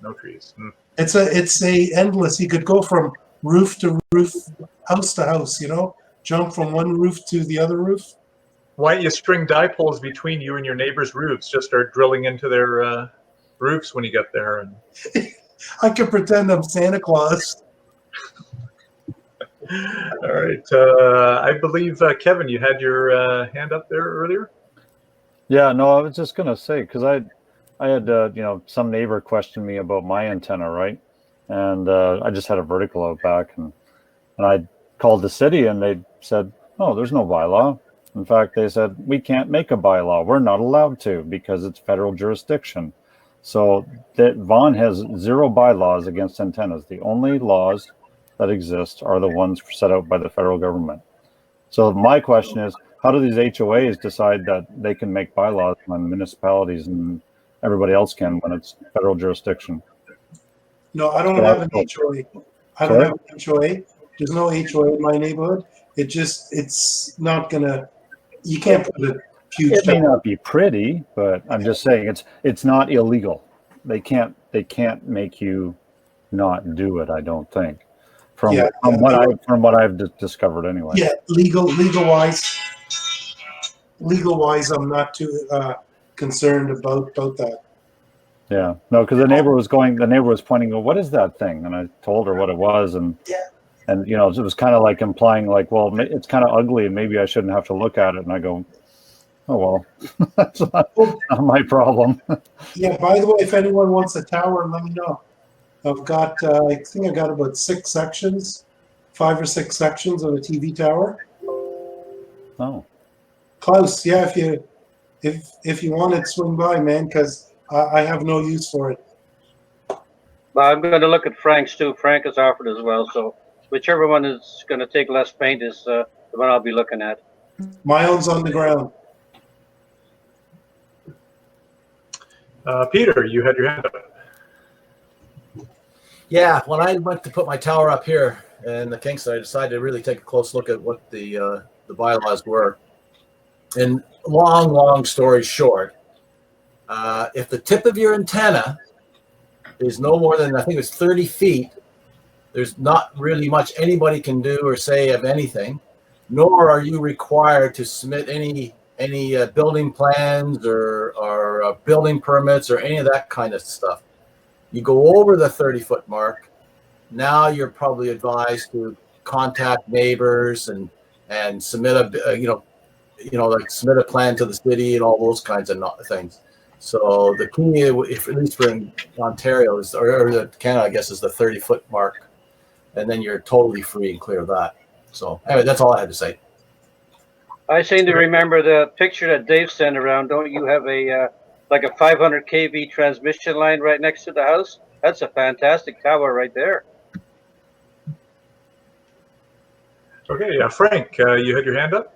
No trees. It's a endless. You could go from roof to roof, house to house. Jump from one roof to the other roof. Why don't you string dipoles between you and your neighbors' roofs? Just start drilling into their roofs when you get there. And I could pretend I'm Santa Claus. all right. I believe, Kevin, you had your hand up there earlier. Yeah, no, I was just gonna say, because I had some neighbor questioned me about my antenna, right? And I just had a vertical out back, and I called the city, and they said, "Oh, there's no bylaw." In fact, they said, "We can't make a bylaw. We're not allowed to because it's federal jurisdiction." So that Vaughan has zero bylaws against antennas. The only laws that exist are the ones set out by the federal government. So my question is, how do these HOAs decide that they can make bylaws when municipalities and everybody else can when it's federal jurisdiction? No, I don't have an HOA. I don't have an HOA. There's no HOA in my neighborhood. It's not gonna. You can't put a huge. It may not be pretty, but I'm just saying it's not illegal. They can't make you not do it. I don't think. From what I've discovered anyway. Yeah, legal wise, I'm not too concerned about that. Yeah, no, because the neighbor was pointing, what is that thing? And I told her what it was, and it was kind of like implying like, well, it's kind of ugly, and maybe I shouldn't have to look at it. And I go, oh well, that's not my problem. Yeah. By the way, if anyone wants a tower, let me know. I've got, I think I got about 5 or 6 sections of a TV tower. Oh. Close, yeah. if you want it, swing by, man, because I have no use for it. Well, I'm going to look at Frank's too. Frank has offered as well. So whichever one is going to take less paint is the one I'll be looking at. My own's on the ground. Peter, you had your hand up. Yeah, when I went to put my tower up here in the Kingston, I decided to really take a close look at what the bylaws were. And long story short, if the tip of your antenna is no more than, I think it's 30 feet, there's not really much anybody can do or say of anything, nor are you required to submit any building plans or building permits or any of that kind of stuff. You go over the 30-foot mark, now you're probably advised to contact neighbors and submit like submit a plan to the city and all those kinds of things. So the key, if at least we're in Ontario, or Canada, I guess, is the 30-foot mark, and then you're totally free and clear of that. So anyway, that's all I had to say. I seem to remember the picture that Dave sent around. Don't you have a like a 500 kV transmission line right next to the house? That's a fantastic tower right there. Okay, Frank, you had your hand up.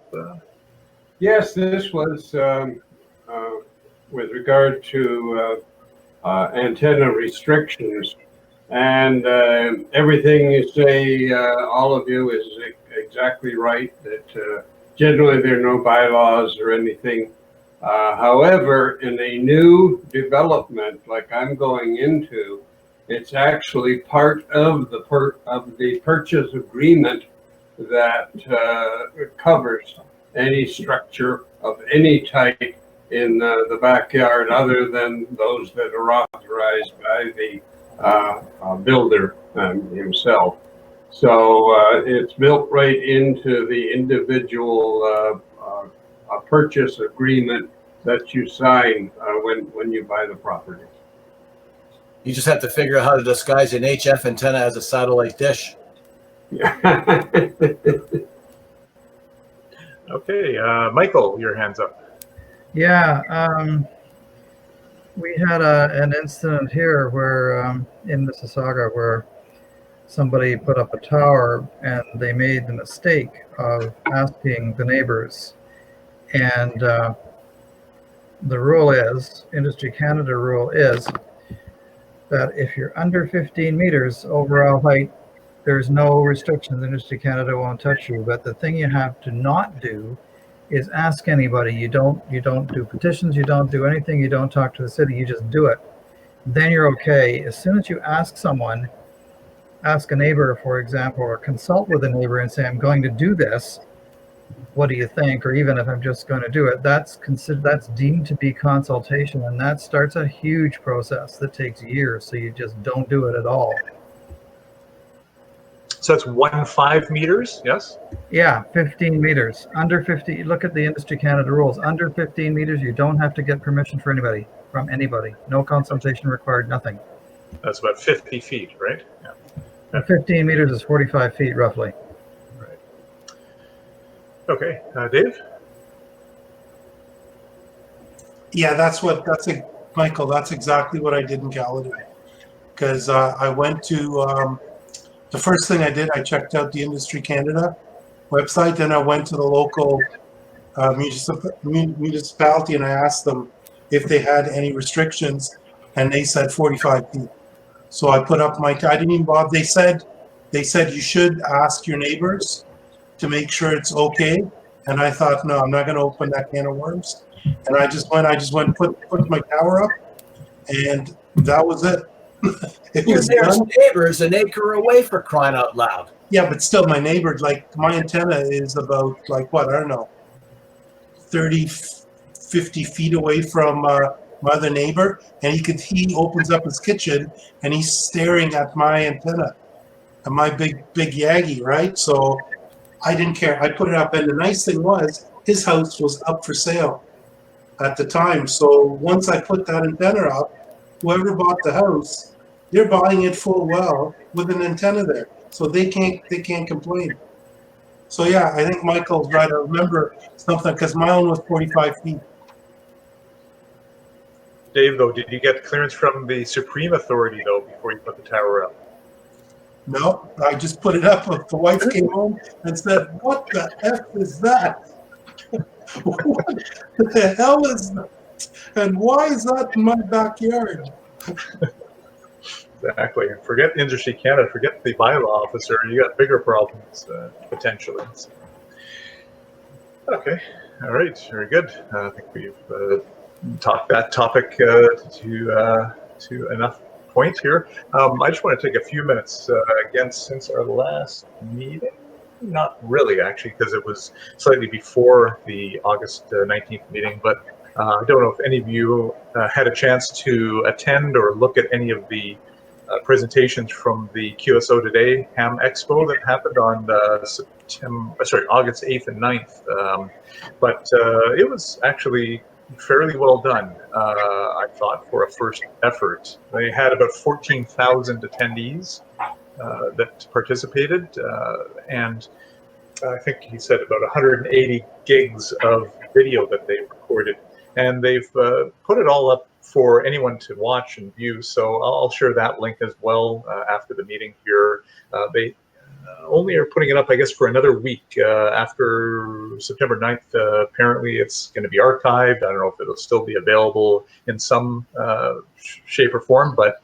Yes, this was with regard to antenna restrictions, and everything you say, all of you, is exactly right. That generally there are no bylaws or anything. However, in a new development like I'm going into, it's actually part of the purchase agreement that covers any structure of any type in the backyard other than those that are authorized by the builder himself. So it's built right into the individual purchase agreement that you sign when you buy the property. You just have to figure out how to disguise an HF antenna as a satellite dish. Okay, Michael, your hand's up. Yeah, we had an incident here where in Mississauga where somebody put up a tower and they made the mistake of asking the neighbors. And the rule is, Industry Canada rule is, that if you're under 15 meters overall height, there's no restrictions. Industry Canada won't touch you. But the thing you have to not do is ask anybody. You don't do petitions. You don't do anything. You don't talk to the city. You just do it. Then you're okay. As soon as you ask someone, ask a neighbor, for example, or consult with a neighbor and say, I'm going to do this. What do you think? Or even if I'm just going to do it, that's deemed to be consultation, and that starts a huge process that takes years. So you just don't do it at all. So that's 15 meters, yes? Yeah, 15 meters. Under 50, look at the Industry Canada rules. Under 15 meters, you don't have to get permission from anybody. No consultation required, nothing. That's about 50 feet, right? Yeah. 15 meters is 45 feet, roughly. Right. Okay, Dave? Yeah, Michael, that's exactly what I did in Gallatin. Because I went to, the first thing I did, I checked out the Industry Canada website, then I went to the local municipality and I asked them if they had any restrictions, and they said 45 feet. So I put up I didn't even bother. They said you should ask your neighbors to make sure it's okay. And I thought, no, I'm not going to open that can of worms. And I just went and put my tower up, and that was it. It was There's done. neighbors an acre away, for crying out loud. Yeah, but still, my neighbor, like my antenna is about I don't know, 30, 50 feet away from my other neighbor, and he opens up his kitchen and he's staring at my antenna, and my big Yagi, right? So I didn't care. I put it up, and the nice thing was his house was up for sale at the time. So once I put that antenna up, whoever bought the house, they're buying it full well with an antenna there, so they can't complain. So yeah, I think Michael's right. I remember something because my own was 45 feet. Dave, though, did you get clearance from the Supreme Authority, though, before you put the tower up? No, I just put it up. The wife came home and said, "What the F is that? What the hell is that? And why is that in my backyard?" Exactly. Forget Industry Canada. Forget the bylaw officer. You got bigger problems, potentially. So. Okay. All right. Very good. I think we've talked that topic to enough point here. I just want to take a few minutes again since our last meeting. Not really, actually, because it was slightly before the August 19th meeting. But I don't know if any of you had a chance to attend or look at any of the presentations from the QSO Today Ham Expo that happened on August 8th and 9th. But it was actually fairly well done, I thought, for a first effort. They had about 14,000 attendees that participated, and I think he said about 180 gigs of video that they've recorded. And they've put it all up for anyone to watch and view. So I'll share that link as well after the meeting here. They only are putting it up, I guess, for another week after September 9th. Apparently it's going to be archived. I don't know if it'll still be available in some shape or form, but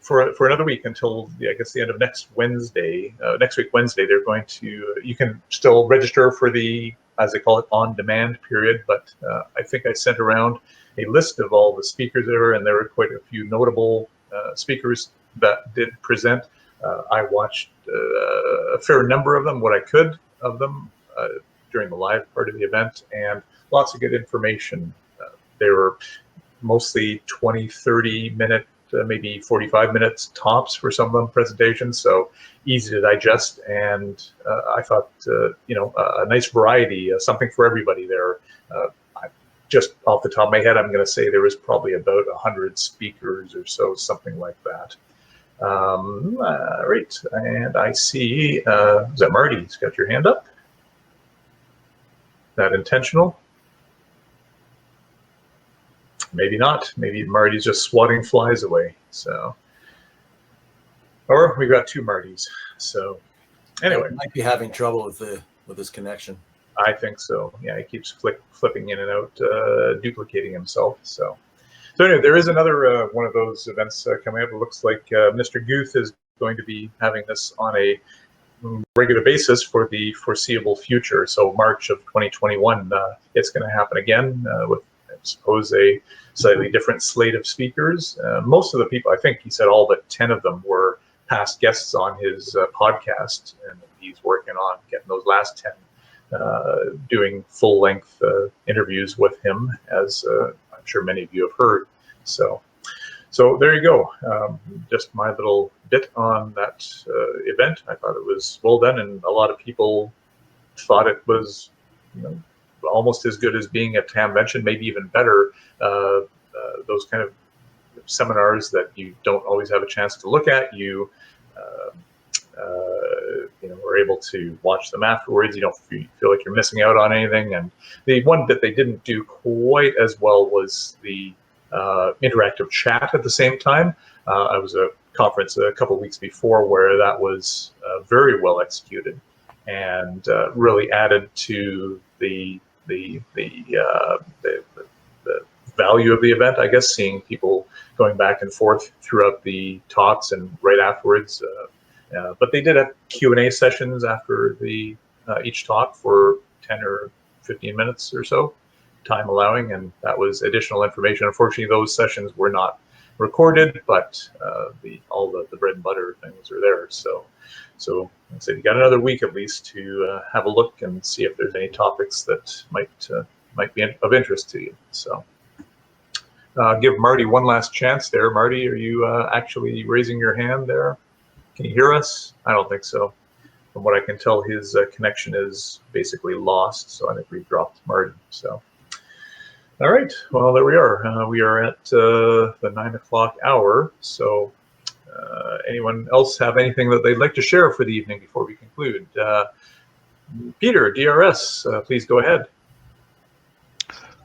for another week until I guess the end of next Wednesday, next week Wednesday, they're going to, you can still register for the, as they call it, on-demand period, but I think I sent around a list of all the speakers there, and there were quite a few notable speakers that did present. I watched a fair number of them, what I could of them, during the live part of the event, and lots of good information. They were mostly 20, 30-minute, maybe 45 minutes tops for some of them presentations, so easy to digest. And I thought, a nice variety, something for everybody there. Just off the top of my head, I'm going to say there was probably about 100 speakers or so, something like that. Right, and I see, is that Marty? He's got your hand up. Is that intentional? Maybe not. Maybe Marty's just swatting flies away. So, or we got two Martys. So, anyway, he might be having trouble with his connection. I think so. Yeah, he keeps flipping in and out, duplicating himself. So anyway, there is another one of those events coming up. It looks like Mr. Guth is going to be having this on a regular basis for the foreseeable future. So March of 2021, it's going to happen again with, I suppose, a slightly different slate of speakers. Most of the people, I think he said all but 10 of them were past guests on his podcast, and he's working on getting those last 10 doing full-length interviews with him, as I'm sure many of you have heard. So there you go. Just my little bit on that event. I thought it was well done, and a lot of people thought it was, almost as good as being at Hamvention, maybe even better. Those kind of seminars that you don't always have a chance to look at, you are able to watch them afterwards. You don't feel like you're missing out on anything. And the one that they didn't do quite as well was the interactive chat at the same time. I was at a conference a couple of weeks before where that was very well executed and really added to the value of the event, I guess, seeing people going back and forth throughout the talks and right afterwards. But they did have Q&A sessions after the each talk for 10 or 15 minutes or so, time allowing, and that was additional information. Unfortunately, those sessions were not recorded, but all the bread and butter things are there. So I'd say you got another week at least to have a look and see if there's any topics that might be of interest to you. So give Marty one last chance there. Marty, are you actually raising your hand there? Can you hear us? I don't think so. From what I can tell, his connection is basically lost, so I think we dropped Marty. So, all right, well, there we are. We are at the 9 o'clock hour. So anyone else have anything that they'd like to share for the evening before we conclude? Peter, DRS, please go ahead.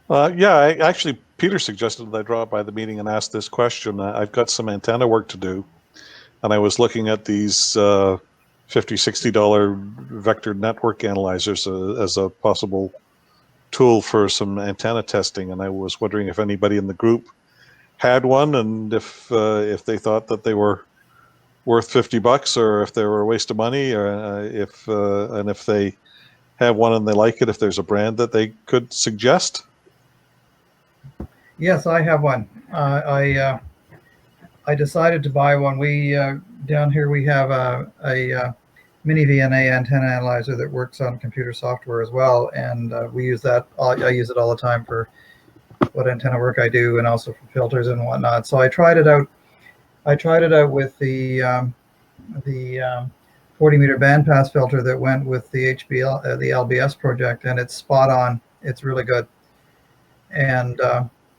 Actually, Peter suggested that I drop by the meeting and ask this question. I've got some antenna work to do, and I was looking at these $50, $60 vector network analyzers as a possible tool for some antenna testing, and I was wondering if anybody in the group had one, and if they thought that they were worth $50 or if they were a waste of money, or if they have one and they like it, if there's a brand that they could suggest. Yes, I have one. I decided to buy one. We down here we have a mini VNA antenna analyzer that works on computer software as well, and we use that. I use it all the time for what antenna work I do, and also for filters and whatnot. So I tried it out. I tried it out with the 40-meter bandpass filter that went with the HB the LBS project, and it's spot on. It's really good. And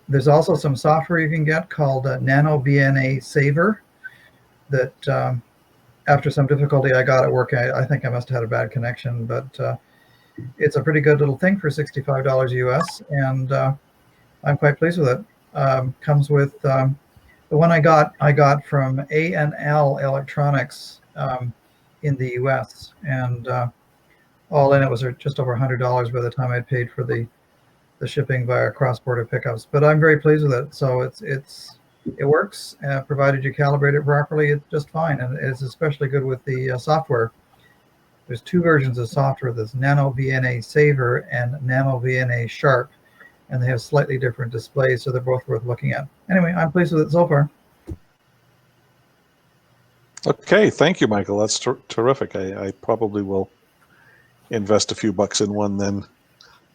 there's also some software you can get called Nano VNA Saver that after some difficulty I got it working. I think I must have had a bad connection, but it's a pretty good little thing for $65 US, and I'm quite pleased with it. Comes with the one I got from A&L Electronics in the US, and all in it was just over $100 by the time I'd paid for the shipping via cross-border pickups. But I'm very pleased with it. So it works, provided you calibrate it properly. It's just fine, and it's especially good with the software. There's two versions of software. There's Nano VNA Saver and Nano VNA Sharp, and they have slightly different displays, so they're both worth looking at. Anyway, I'm pleased with it so far. Okay, thank you, Michael. That's terrific. I probably will invest a few bucks in one then.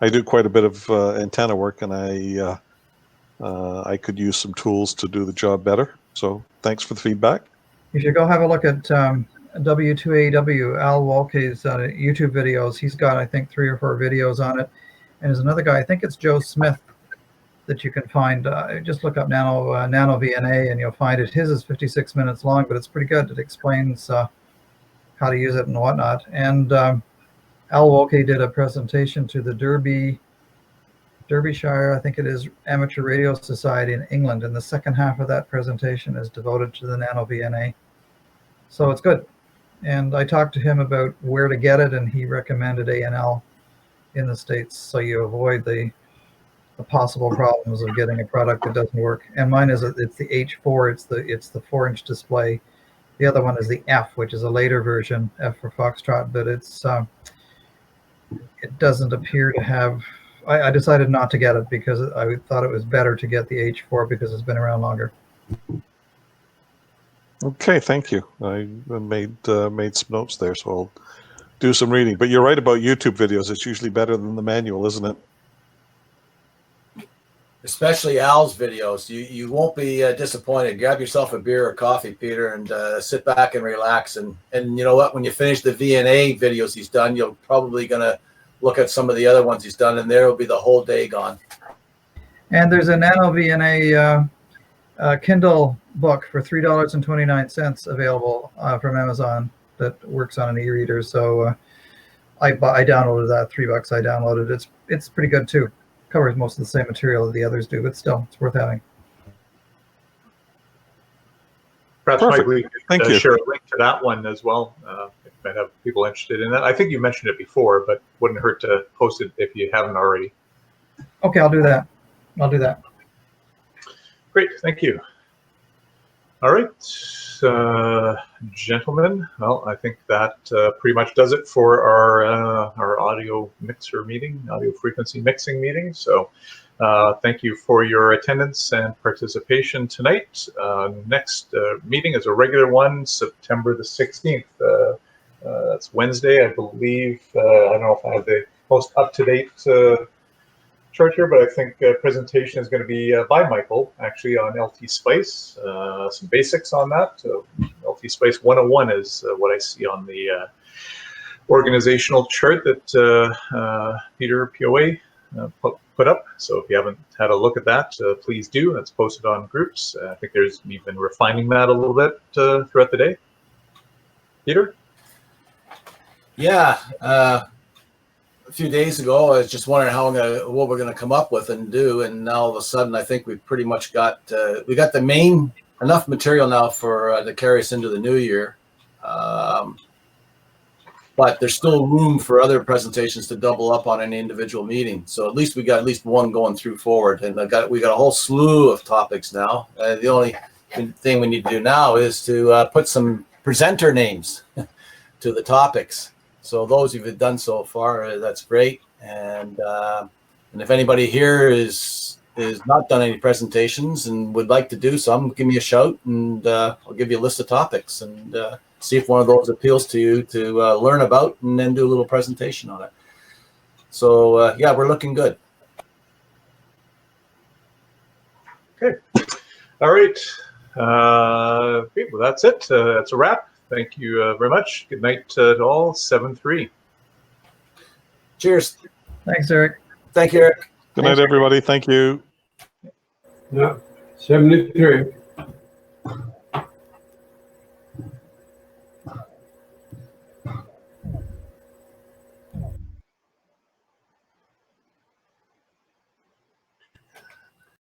I do quite a bit of antenna work, and I could use some tools to do the job better. So thanks for the feedback. You should go have a look at W2AW, Al Walke's YouTube videos. He's got, I think, 3 or 4 videos on it. And there's another guy, I think it's Joe Smith, that you can find. Just look up Nano VNA and you'll find it. His is 56 minutes long, but it's pretty good. It explains how to use it and whatnot. And Al Walke did a presentation to the Derbyshire, I think it is, Amateur Radio Society in England, and the second half of that presentation is devoted to the Nano VNA. So it's good. And I talked to him about where to get it, and he recommended A&L in the States, so you avoid the possible problems of getting a product that doesn't work. And mine is it's the H4, it's the 4-inch display. The other one is the F, which is a later version, F for Foxtrot, but it doesn't appear to have. I decided not to get it because I thought it was better to get the H4 because it's been around longer. Okay, thank you. I made some notes there, so I'll do some reading. But you're right about YouTube videos. It's usually better than the manual, isn't it? Especially Al's videos. You won't be disappointed. Grab yourself a beer or coffee, Peter, and sit back and relax. And you know what? When you finish the VNA videos he's done, you're probably going to look at some of the other ones he's done, and there will be the whole day gone. And there's a Nano VNA Kindle book for $3.29 available from Amazon that works on an e-reader. So I downloaded that. $3 I downloaded. It's pretty good too. Covers most of the same material that the others do, but still, it's worth having. Perhaps Mike, we could share a link to that one as well. If you might have people interested in that. I think you mentioned it before, but wouldn't hurt to post it if you haven't already. Okay, I'll do that. I'll do that. Great, thank you. All right, gentlemen. Well, I think that pretty much does it for our audio mixer meeting, audio frequency mixing meeting. So thank you for your attendance and participation tonight. Next meeting is a regular one, September the 16th. That's Wednesday, I believe. I don't know if I have the most up-to-date chart here, but I think presentation is going to be by Michael, actually, on LT Spice. Some basics on that. So LT Spice 101 is what I see on the organizational chart that Peter POA put up. So if you haven't had a look at that, please do. That's posted on groups. I think we've been refining that a little bit throughout the day. Peter? Yeah. few days ago. I was just wondering what we're gonna come up with and do, and now all of a sudden, I think we've pretty much got we got the main enough material now for to carry us into the new year. But there's still room for other presentations to double up on any individual meeting. So at least we got at least one going through forward, and we got a whole slew of topics now. The only thing we need to do now is to put some presenter names to the topics. So those who've done so far, that's great. And if anybody here is not done any presentations and would like to do some, give me a shout, and I'll give you a list of topics and see if one of those appeals to you to learn about, and then do a little presentation on it. So yeah, we're looking good. Okay. All right. Okay, well, that's it. That's a wrap. Thank you very much. Good night to all. 7-3. Cheers. Thanks, Eric. Thank you, Eric. Good night, everybody. Thank you. Yeah, 73.